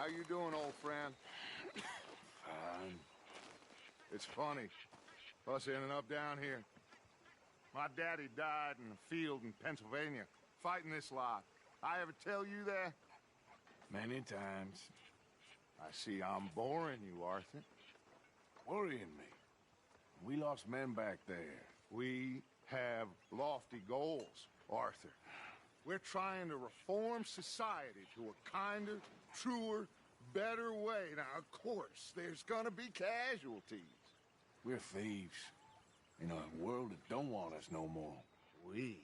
How you doing, old friend? Fine. It's funny, us ending up down here. My daddy died in the field in Pennsylvania, fighting this lot. I ever tell you that? Many times. I see I'm boring you, Arthur. Worrying me. We lost men back there. We have lofty goals, Arthur. We're trying to reform society to a kinder, truer, better way. Now, of course, there's gonna be casualties. We're thieves. In a world that don't want us no more. We.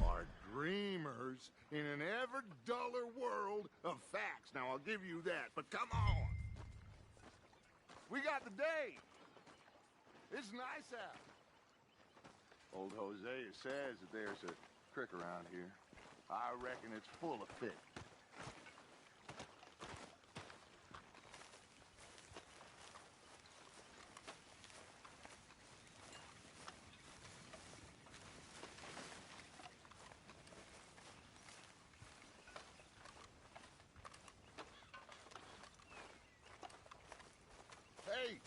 Are dreamers in an ever duller world of facts. Now, I'll give you that, but come on. We got the day. It's nice out. Old Hosea says that there's a creek around here. I reckon it's full of fish. Hey,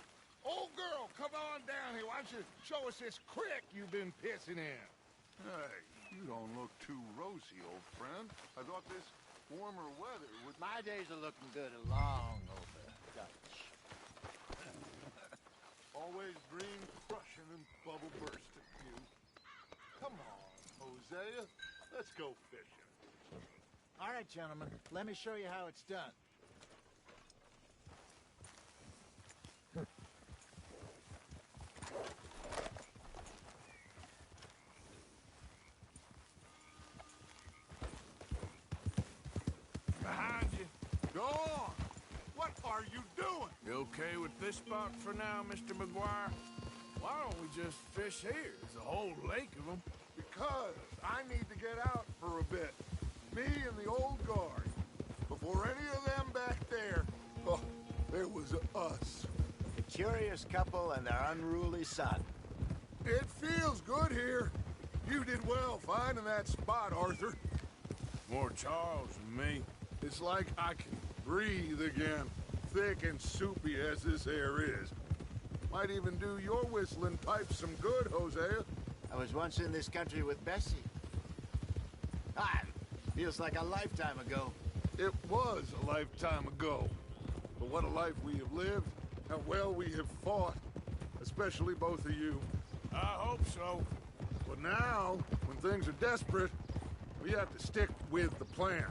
old girl, come on down here. Why don't you show us this creek you've been pissing in? Hey, you don't look too rosy, old friend. I thought this warmer weather would... My days are looking good along over Dutch. Always dream crushing and bubble bursting, you. Come on, Hosea. Let's go fishing. All right, gentlemen. Let me show you how it's done. Behind you. Go on. What are you doing? You okay with this spot for now, Mr. McGuire? Why don't we just fish here? There's a whole lake of them. Because I need to get out for a bit. Me and the old guard. Before any of them back there, oh, there was us. A curious couple and their unruly son. It feels good here. You did well finding that spot, Arthur. More Charles than me. It's like I can breathe again, thick and soupy as this air is. Might even do your whistling pipes some good, Hosea. I was once in this country with Bessie. Ah, feels like a lifetime ago. It was a lifetime ago. But what a life we have lived. How well we have fought. Especially both of you. I hope so. But now, when things are desperate, we have to stick with the plan.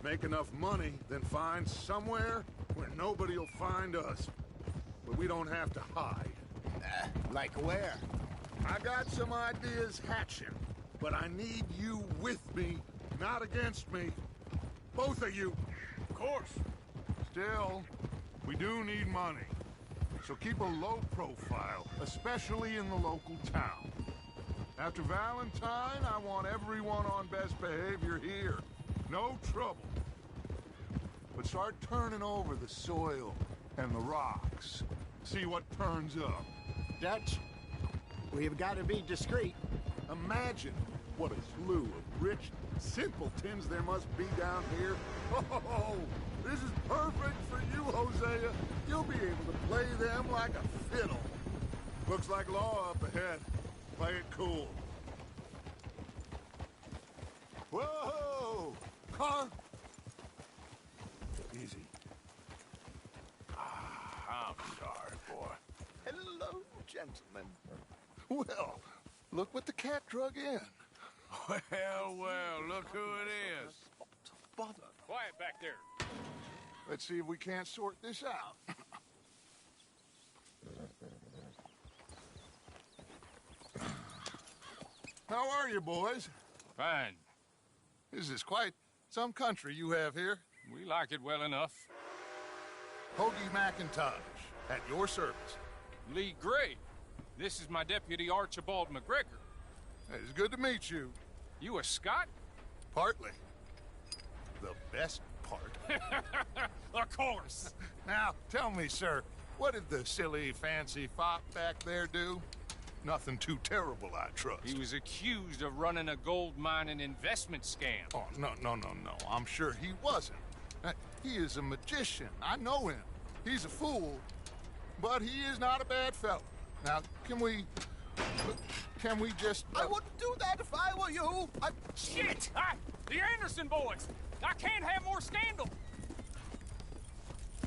Make enough money, then find somewhere where nobody will find us. Where we don't have to hide. Like where? I got some ideas hatching, but I need you with me, not against me. Both of you. Of course. Still, we do need money. So keep a low profile, especially in the local town. After Valentine, I want everyone on best behavior here. No trouble. But start turning over the soil and the rocks. See what turns up. Dutch, we've got to be discreet. Imagine what a slew of rich simpletons there must be down here. Oh, this is perfect for you, Hosea. You'll be able to play them like a fiddle. Looks like law up ahead. Play it cool. Whoa! Huh? Easy. I'm sorry, boy. Hello, gentlemen. Well, look what the cat drug in. Well, look who it is. Quiet back there. Let's see if we can't sort this out. How are you, boys? Fine. This is quite some country you have here. We like it well enough. Hoagie McIntosh, at your service. Lee Gray. This is my deputy Archibald McGregor. It's good to meet you. You a Scot? Partly. The best part. Of course. Now, tell me, sir, What did the silly, fancy fop back there do? Nothing too terrible, I trust. He was accused of running a gold mining investment scam. Oh, no. I'm sure he wasn't. He is a magician. I know him. He's a fool, but he is not a bad fellow. Now, can we just... I wouldn't do that if I were you. Shit! The Anderson boys! I can't have more scandal!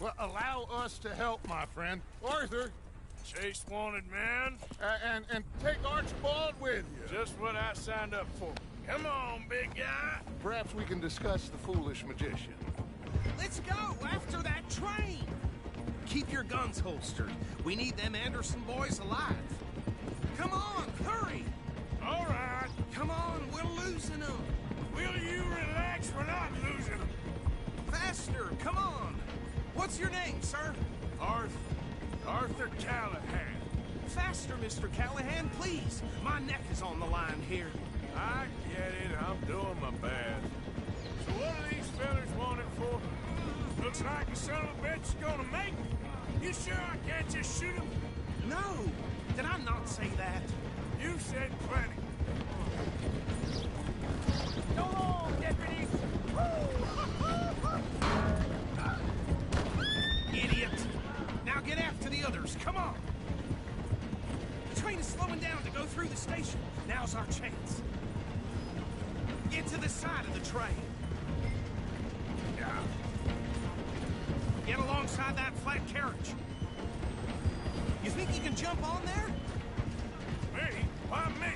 Well, allow us to help, my friend. Arthur! Chase wanted man. And take Archibald with you. Just what I signed up for. Come on, big guy. Perhaps we can discuss the foolish magician. Let's go after that train. Keep your guns holstered. We need them Anderson boys alive. Come on, hurry. All right. Come on, we're losing them. Will you relax? We're not losing them. Faster, come on. What's your name, sir? Arthur Callahan. Faster, Mr. Callahan, please. My neck is on the line here. I get it. I'm doing my best. So what are these fellas wanted for? Looks like the son of a bitch is gonna make it. You sure I can't just shoot him? No. Did I not say that? You said plenty. Go on, deputies. Idiot. Now get after the others. Come on. The train is slowing down to go through the station. Now's our chance. Get to the side of the train. Get alongside that flat carriage. You think you can jump on there? Me? Why me?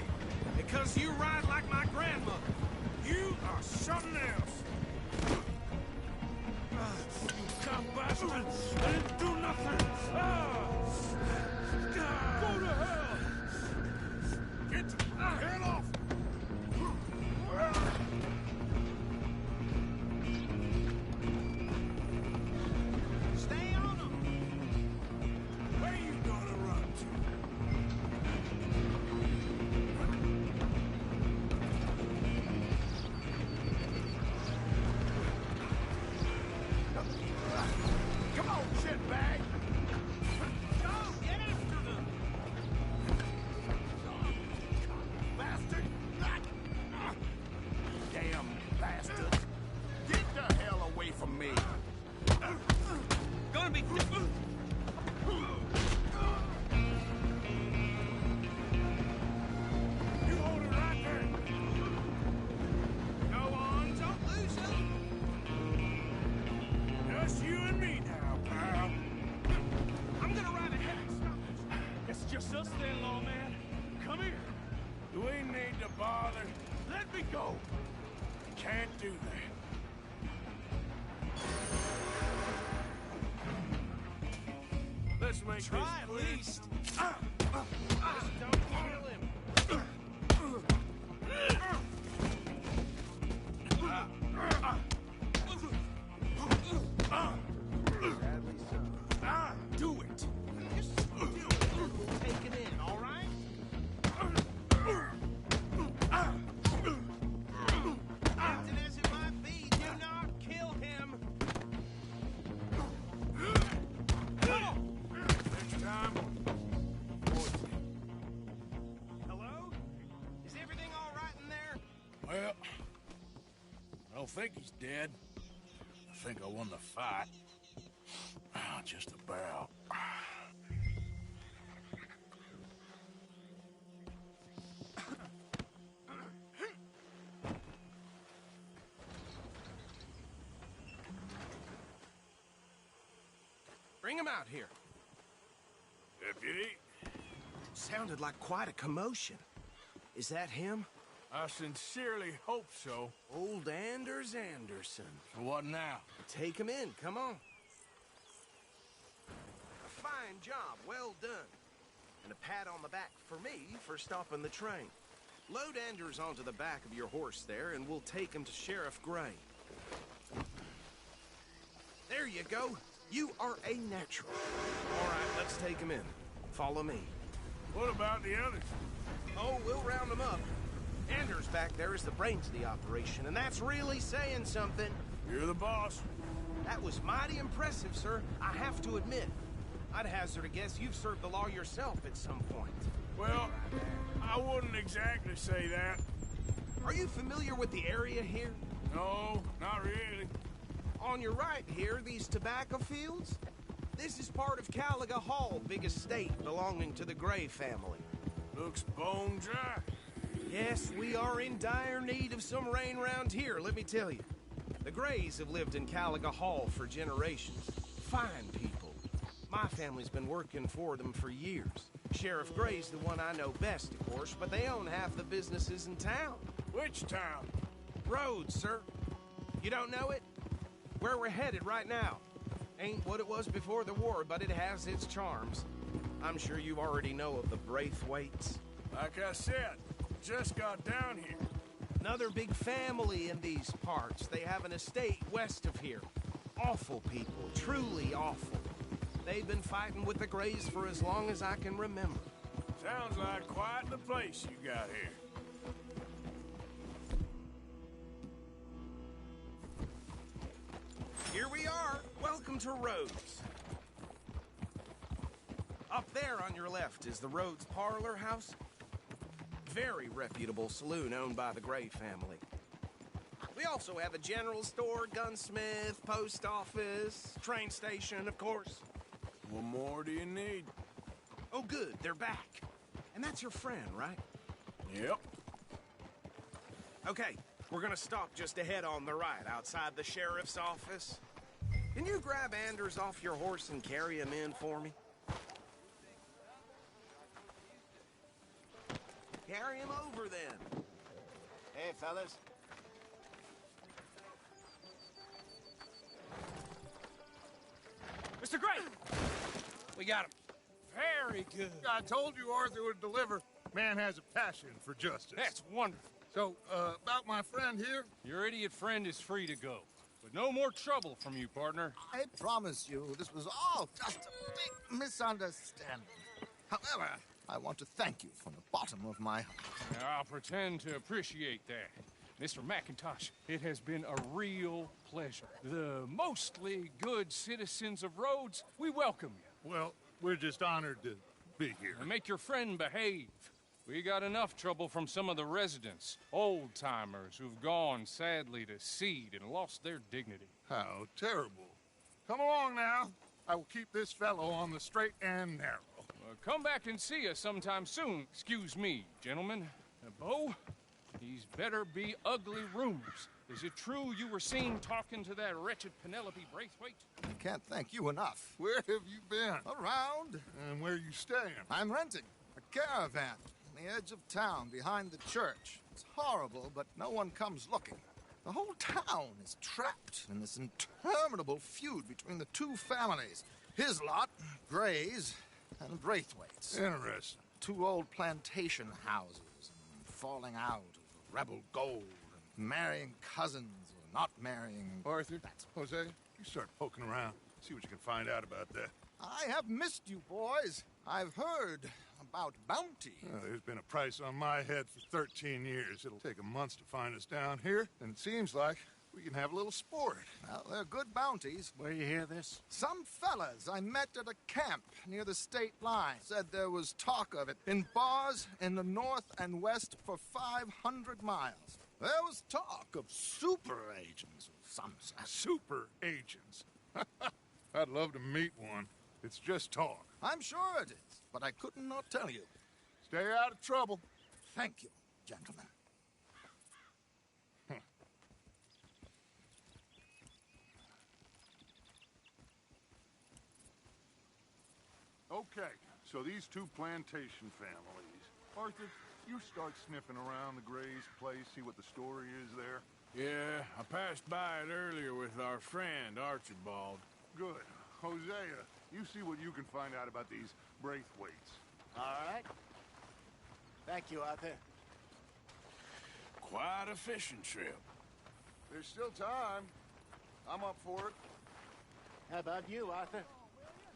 Because you ride like my grandmother. You are something else. You cop bastard! I didn't do nothing! Go to hell! Get off! Stay on them! Where are you gonna run to? Come on, shitbag! Go, get after them! Bastard! Damn bastard! Get the hell away from me! Gonna be... You hold it right there! Go on, don't lose them! Just you and me now, pal. I'm gonna ride ahead and stop it. It's just us then, lawman. Come here. Do we need to bother? Let me go! Can't do that. Let's make Try this at clear. least! Just don't kill him! Do it! Just do it. We'll take it in, all right? Tempting as it might be, do not kill him! Next time. Hello? Is everything all right in there? Well, I don't think he's dead. I think I won the fight. Just about. Bring him out here. Deputy, Sounded like quite a commotion. Is that him? I sincerely hope so. Old Anders Anderson. So what now? Take him in, come on. A fine job, well done. And a pat on the back for me for stopping the train. Load Anders onto the back of your horse there, and we'll take him to Sheriff Gray. There you go. You are a natural. All right, let's take him in. Follow me. What about the others? Oh, we'll round them up. Anders back there is the brains of the operation, and that's really saying something. You're the boss. That was mighty impressive, sir. I have to admit. I'd hazard a guess you've served the law yourself at some point. Well, I wouldn't exactly say that. Are you familiar with the area here? No, not really. On your right here, these tobacco fields? This is part of Caliga Hall, big estate belonging to the Gray family. Looks bone dry. Yes, we are in dire need of some rain round here, let me tell you. The Grays have lived in Caliga Hall for generations. Fine people. My family's been working for them for years. Sheriff Gray's the one I know best, of course, but they own half the businesses in town. Which town? Rhodes, sir. You don't know it? Where we're headed right now. Ain't what it was before the war, but it has its charms. I'm sure you already know of the Braithwaites. Like I said, just got down here. Another big family in these parts. They have an estate west of here. Awful people, truly awful. They've been fighting with the Grays for as long as I can remember. Sounds like quite the place you got here. Here we are. Welcome to Rhodes. Up there on your left is the Rhodes Parlor House. Very reputable saloon owned by the Gray family. We also have a general store, gunsmith, post office, train station, of course. What more do you need? Oh, good. They're back. And that's your friend, right? Yep. Okay, we're gonna stop just ahead on the right, outside the sheriff's office. Can you grab Anders off your horse and carry him in for me? Carry him over, then. Hey, fellas. Mr. Gray! We got him. Very good. I told you Arthur would deliver. Man has a passion for justice. That's wonderful. So, about my friend here? Your idiot friend is free to go. But no more trouble from you, partner. I promise you, this was all just a big misunderstanding. However, I want to thank you from the bottom of my heart. I'll pretend to appreciate that. Mr. McIntosh, it has been a real pleasure. The mostly good citizens of Rhodes, we welcome you. Well, we're just honored to be here. And make your friend behave. We got enough trouble from some of the residents, old-timers who've gone, sadly, to seed and lost their dignity. How terrible. Come along now. I will keep this fellow on the straight and narrow. Come back and see us sometime soon. Excuse me, gentlemen. Bo, these better be ugly rumors. Is it true you were seen talking to that wretched Penelope Braithwaite? I can't thank you enough. Where have you been? Around. And where are you staying? I'm renting a caravan on the edge of town behind the church. It's horrible, but no one comes looking. The whole town is trapped in this interminable feud between the two families. His lot, Gray's, and Braithwaite's. Interesting. Two old plantation houses, and falling out of rebel gold, and marrying cousins or not marrying. Arthur, Jose, you start poking around. See what you can find out about that. I have missed you, boys. I've heard about bounty. There's been a price on my head for 13 years. It'll take a month to find us down here, and it seems like we can have a little sport. Well, they're good bounties. Where you hear this? Some fellas I met at a camp near the state line said there was talk of it in bars in the north and west for 500 miles. There was talk of super agents of some sort. Super agents? I'd love to meet one. It's just talk. I'm sure it is, but I could not tell you. Stay out of trouble. Thank you, gentlemen. Okay, so these two plantation families. Arthur, you start sniffing around the Gray's place, see what the story is there. Yeah, I passed by it earlier with our friend, Archibald. Good. Hosea, you see what you can find out about these Braithwaites. All right. Thank you, Arthur. Quite a fishing trip. There's still time. I'm up for it. How about you, Arthur?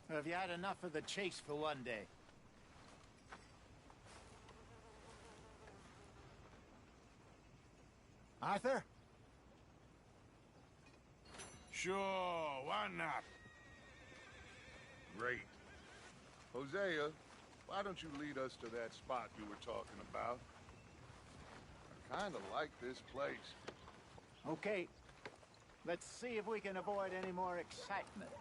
Or have you had enough of the chase for one day? Arthur? Sure, why not? Great. Hosea, why don't you lead us to that spot you were talking about? I kind of like this place. Okay. Let's see if we can avoid any more excitement.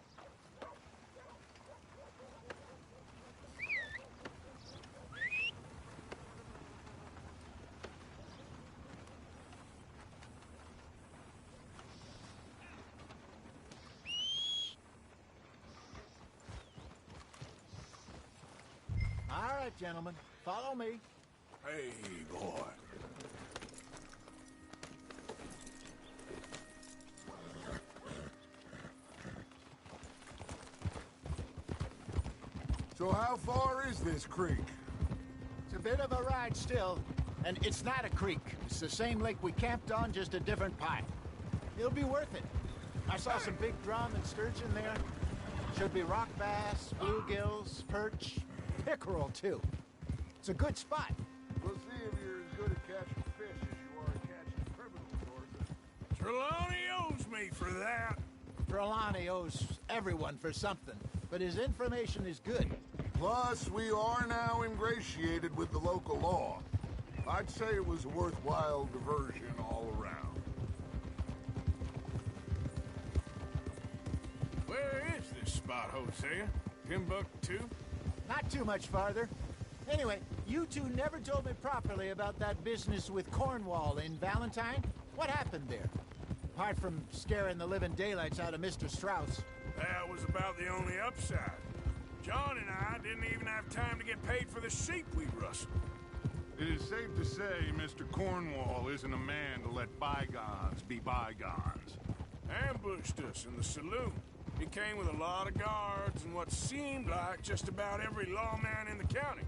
All right, gentlemen. Follow me. Hey, boy. So how far is this creek? It's a bit of a ride still, and it's not a creek. It's the same lake we camped on, just a different pipe. It'll be worth it. I saw some big drum and sturgeon there. Should be rock bass, bluegills, perch, pickerel, too. It's a good spot. We'll see if you're as good at catching fish as you are at catching criminals, Arthur. Trelawney owes me for that. Trelawney owes everyone for something, but his information is good. Plus, we are now ingratiated with the local law. I'd say it was a worthwhile diversion all around. Where is this spot, Hosea? Timbuktu? Not too much farther. Anyway, you two never told me properly about that business with Cornwall in Valentine. What happened there? Apart from scaring the living daylights out of Mr. Strauss. That was about the only upside. John and I didn't even have time to get paid for the sheep we rustled. It is safe to say Mr. Cornwall isn't a man to let bygones be bygones. Ambushed us in the saloon. He came with a lot of guards and what seemed like just about every lawman in the county.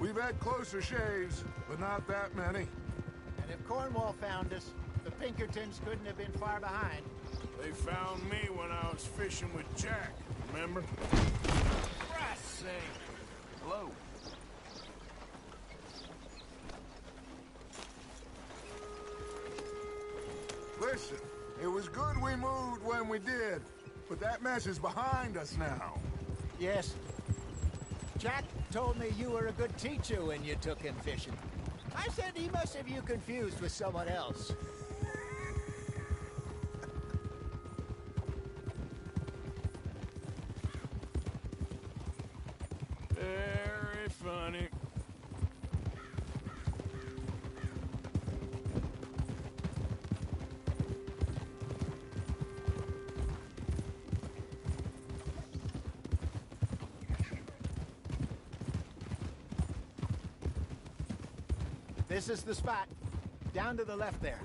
We've had closer shaves, but not that many. And if Cornwall found us, the Pinkertons couldn't have been far behind. They found me when I was fishing with Jack, remember? Christ's sake! Hello. Listen, it was good we moved when we did, but that mess is behind us now. Yes. Jack told me you were a good teacher when you took him fishing. I said he must have you confused with someone else. Very funny. This is the spot. Down to the left there.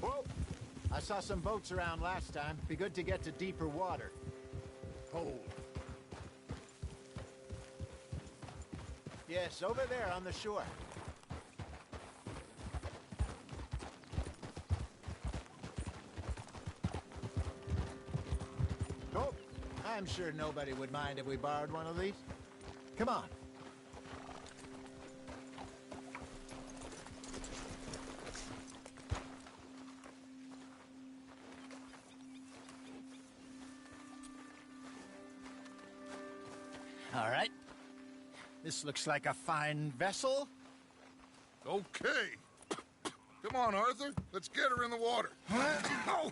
Whoa! I saw some boats around last time. Be good to get to deeper water. Hold. Yes, over there on the shore. Oh, I'm sure nobody would mind if we borrowed one of these. Come on. All right. This looks like a fine vessel. Okay. Come on, Arthur. Let's get her in the water. Oh.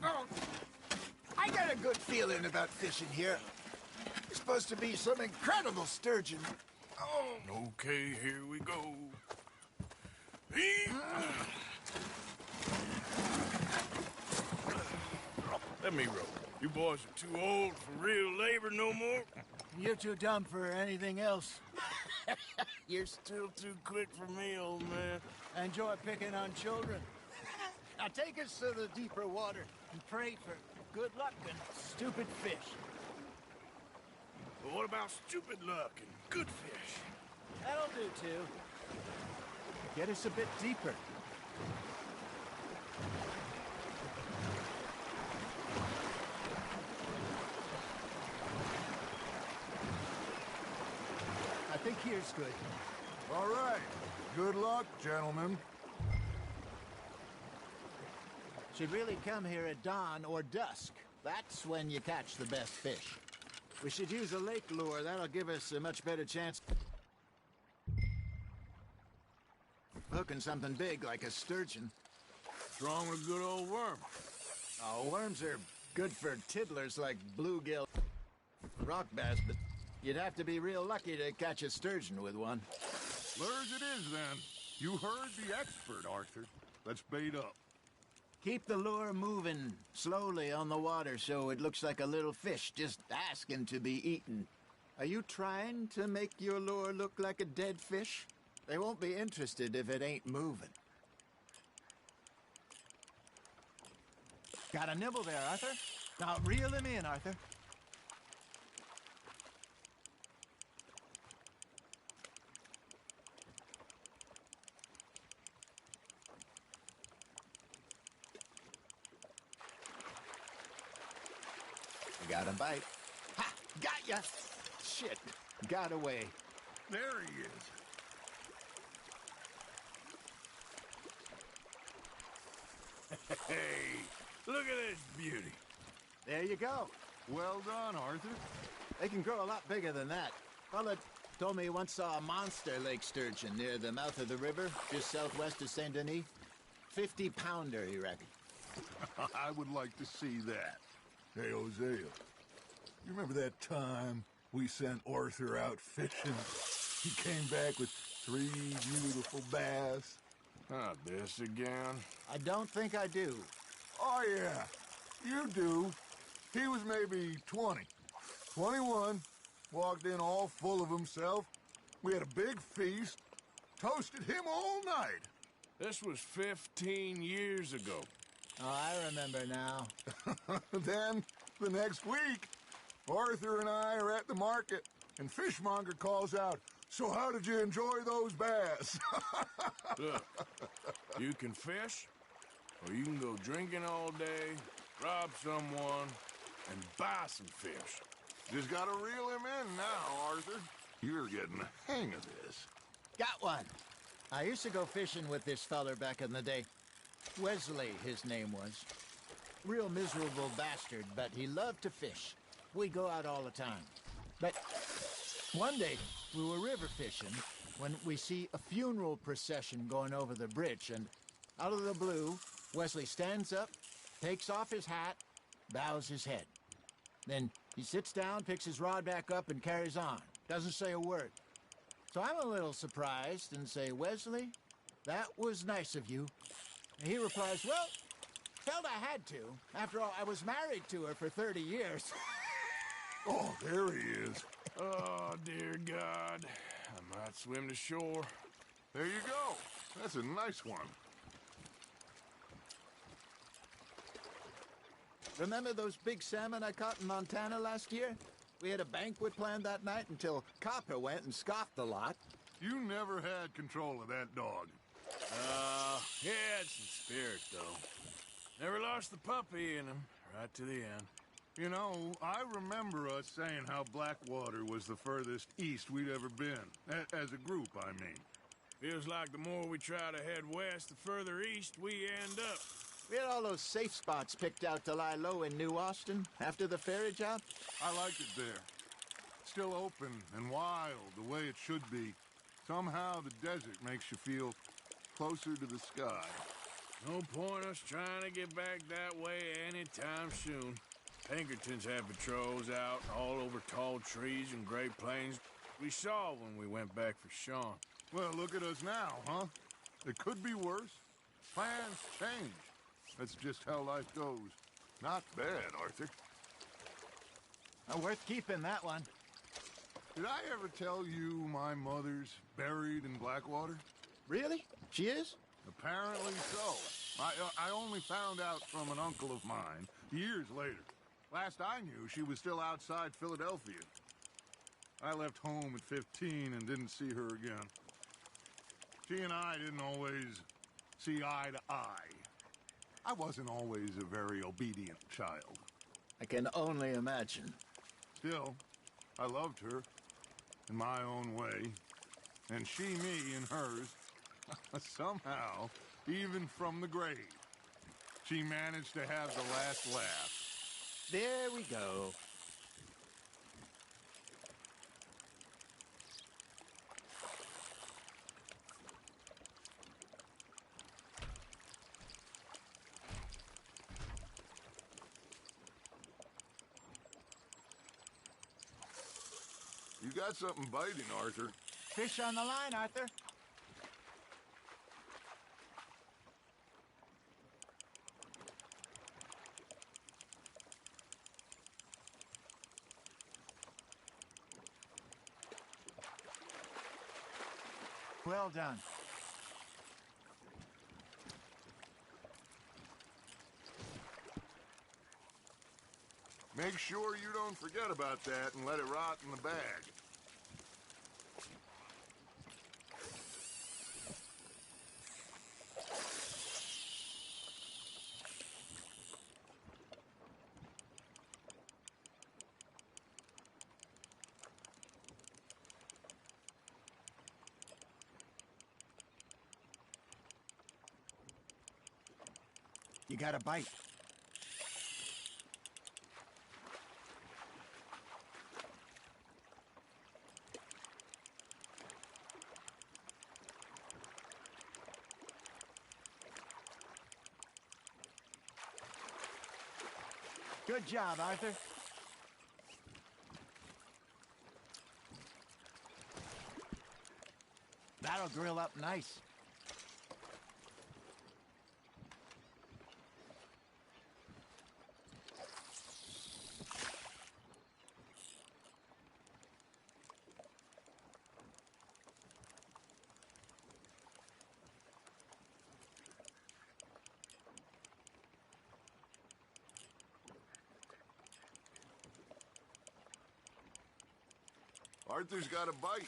I got a good feeling about fishing here. It's supposed to be some incredible sturgeon. Oh. Okay, here we go. Let me row. You boys are too old for real labor no more. You're too dumb for anything else. You're still too quick for me, old man. I enjoy picking on children. Now take us to the deeper water and pray for good luck and stupid fish. But what about stupid luck and good fish? That'll do, too. Get us a bit deeper. I think here's good. All right. Good luck, gentlemen. Should really come here at dawn or dusk. That's when you catch the best fish. We should use a lake lure. That'll give us a much better chance hooking something big like a sturgeon. What's wrong with a good old worm? Oh, worms are good for tiddlers like bluegill, rock bass, but you'd have to be real lucky to catch a sturgeon with one. Lures it is, then. You heard the expert, Arthur. Let's bait up. Keep the lure moving slowly on the water so it looks like a little fish just asking to be eaten. Are you trying to make your lure look like a dead fish? They won't be interested if it ain't moving. Got a nibble there, Arthur? Now reel him in, Arthur. Got a bite. Ha! Got ya! Shit. Got away. There he is. Hey, look at this beauty. There you go. Well done, Arthur. They can grow a lot bigger than that. Fella told me he once saw a monster lake sturgeon near the mouth of the river, just southwest of Saint Denis. 50-pounder, he reckoned. I would like to see that. Hey, Hosea, you remember that time we sent Arthur out fishing? He came back with 3 beautiful bass. Not this again. I don't think I do. Oh, yeah, you do. He was maybe 20, 21, walked in all full of himself. We had a big feast, toasted him all night. This was 15 years ago. Oh, I remember now. Then, the next week, Arthur and I are at the market, and Fishmonger calls out, "So how did you enjoy those bass?" Look, you can fish, or you can go drinking all day, rob someone, and buy some fish. Just gotta reel him in now, Arthur. You're getting the hang of this. Got one. I used to go fishing with this feller back in the day. Wesley, his name was. Real miserable bastard, but he loved to fish. We'd go out all the time. But one day, we were river fishing when we see a funeral procession going over the bridge, and out of the blue, Wesley stands up, takes off his hat, bows his head. Then he sits down, picks his rod back up, and carries on. Doesn't say a word. So I'm a little surprised and say, "Wesley, that was nice of you." And he replies, "Well, felt I had to. After all, I was married to her for 30 years. Oh, there he is. Oh, dear God. I might swim to shore. There you go. That's a nice one. Remember those big salmon I caught in Montana last year? We had a banquet planned that night until Copper went and scoffed the lot. You never had control of that dog. He had some spirit, though. Never lost the puppy in him, right to the end. You know, I remember us saying how Blackwater was the furthest east we'd ever been. As a group, I mean. Feels like the more we try to head west, the further east we end up. We had all those safe spots picked out to lie low in New Austin after the ferry job. I liked it there. Still open and wild, the way it should be. Somehow the desert makes you feel closer to the sky. No point us trying to get back that way anytime soon. Pinkertons had patrols out all over tall trees and Great Plains. We saw when we went back for Sean. Well, look at us now, huh? It could be worse. Plans change. That's just how life goes. Not bad, Arthur. Worth keeping, that one. Did I ever tell you my mother's buried in Blackwater? Really? She is? Apparently so. I only found out from an uncle of mine years later. Last I knew, she was still outside Philadelphia. I left home at 15 and didn't see her again. She and I didn't always see eye to eye. I wasn't always a very obedient child. I can only imagine. Still, I loved her. in my own way, and she me in hers. Somehow, even from the grave, she managed to have the last laugh. There we go. You got something biting, Arthur. Fish on the line, Arthur. Well done. Make sure you don't forget about that and let it rot in the bag. You got a bite. Good job, Arthur. That'll grill up nice. Arthur's got a bite.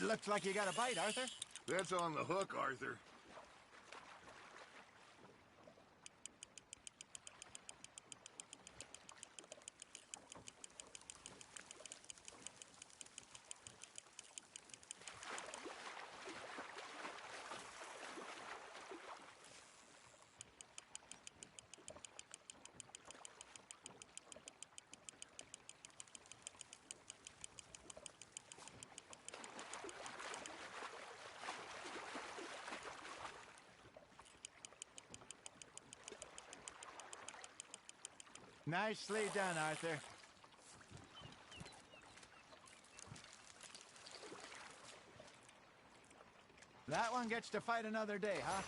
Looks like you got a bite, Arthur. That's on the hook, Arthur. Nicely done, Arthur. That one gets to fight another day, huh?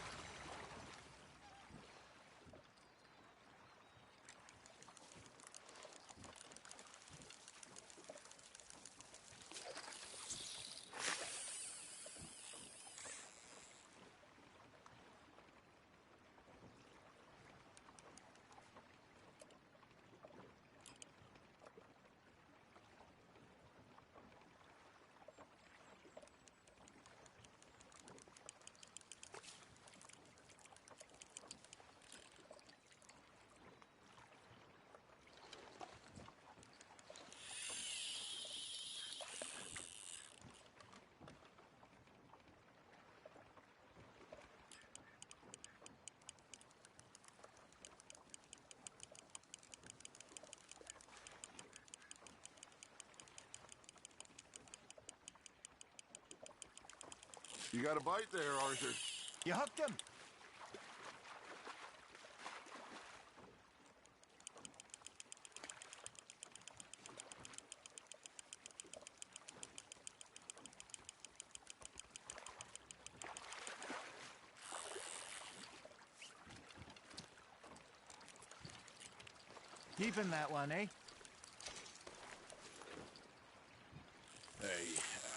You got a bite there, Arthur. You hooked him. Keeping that one, eh? Hey,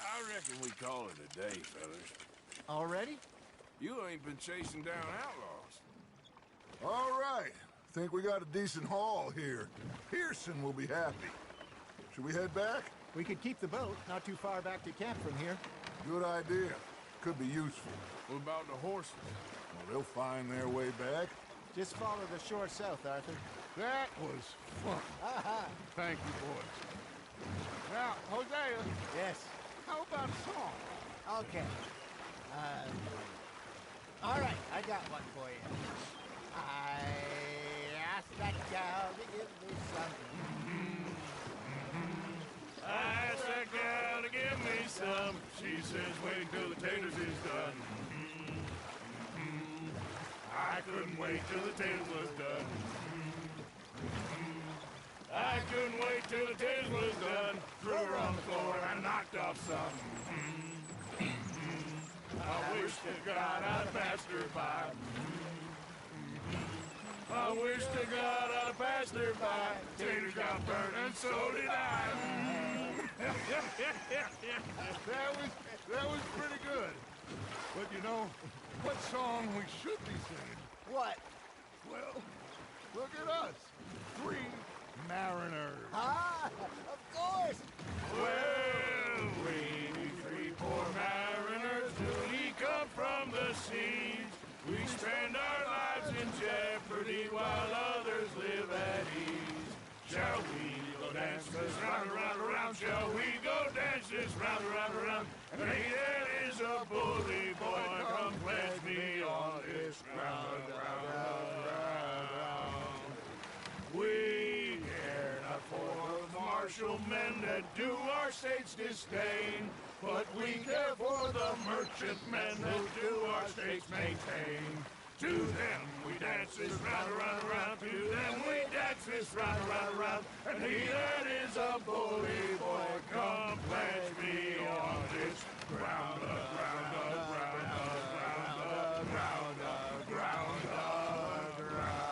I reckon we call it a day, fellas. Already? You ain't been chasing down outlaws. All right. Think we got a decent haul here. Pearson will be happy. Should we head back? We could keep the boat, not too far back to camp from here. Good idea. Could be useful. What about the horses? Well, they'll find their way back. Just follow the shore south, Arthur. That was fun. Thank you, boys. Now, Hosea. Yes. How about a song? Okay. All right, I got one for you. I asked that gal to give me something. I asked that gal to give me some. She says, wait till the taters is done. I couldn't wait till the taters was done. I couldn't wait till the taters was done. Threw her on the floor and I knocked off some. I wish to God I'd passed her by. I wish to God I'd passed her by. Taters got burnt and so did I. That was pretty good. But you know, what song we should be singing? What? Well, look at us. 3 mariners. Ah, of course. Well, we 3 poor mariners newly come from the seas. We spend our lives in jeopardy while others live at ease. Shall we go dance this round, around, around? Shall we go dance this round, around, around? And there is a bully boy, come pledge me on this ground, round, round, round. We care not for the martial men that do our state's disdain, but we care for the merchant men who do our state's maintain. To them we dance this round, around, around. To them we dance this round, around, around. And he that is a bully boy, come pledge me on this ground, ground, ground, ground, ground, ground, ground.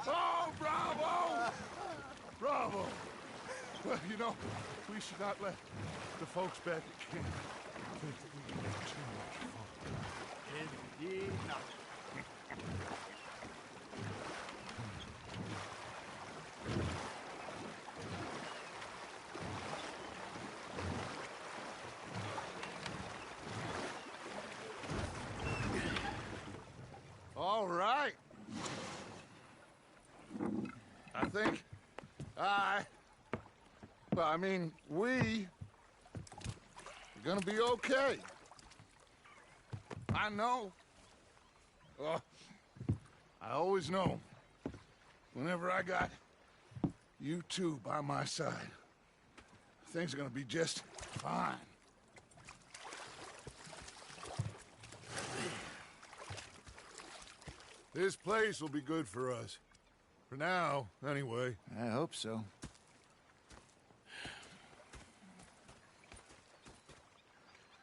Oh, bravo! Bravo! Well, you know, we should not let the folks back at camp think that we had too much fun. Indeed not. All right. I think we are gonna be okay. I know. I always know. Whenever I got you two by my side, things are gonna be just fine. This place will be good for us. For now, anyway. I hope so.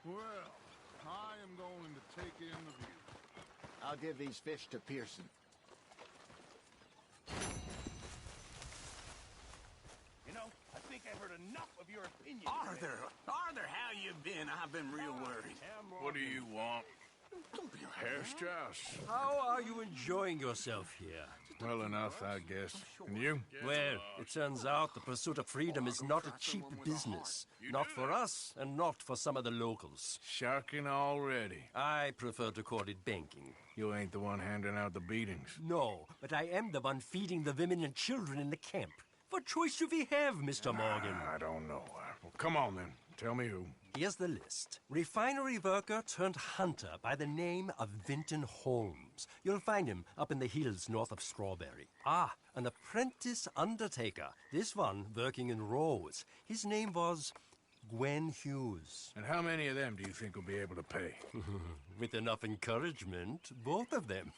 Well, I am going to take in the view. I'll give these fish to Pearson. You know, I think I've heard enough of your opinion. Arthur, how you been? I've been real worried. What do you want? Herr Strauss. How are you enjoying yourself here? Well enough, I guess. And you? Well, it turns out the pursuit of freedom is not a cheap business. Not for us, and not for some of the locals. Sharking already. I prefer to call it banking. You ain't the one handing out the beatings. No, but I am the one feeding the women and children in the camp. What choice do we have, Mr. Morgan? I don't know. Well, come on, then. Tell me who. Here's the list. Refinery worker turned hunter by the name of Vinton Holmes. You'll find him up in the hills north of Strawberry. Ah, an apprentice undertaker. This one working in rows. His name was Gwen Hughes. And how many of them do you think will be able to pay? With enough encouragement, both of them.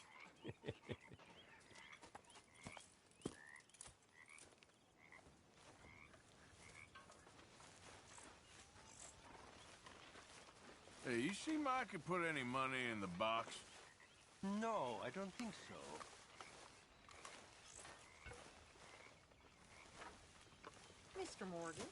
Hey, you seem I could put any money in the box? No, I don't think so. Mr. Morgan?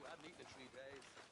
Hadn't eaten in 3 days.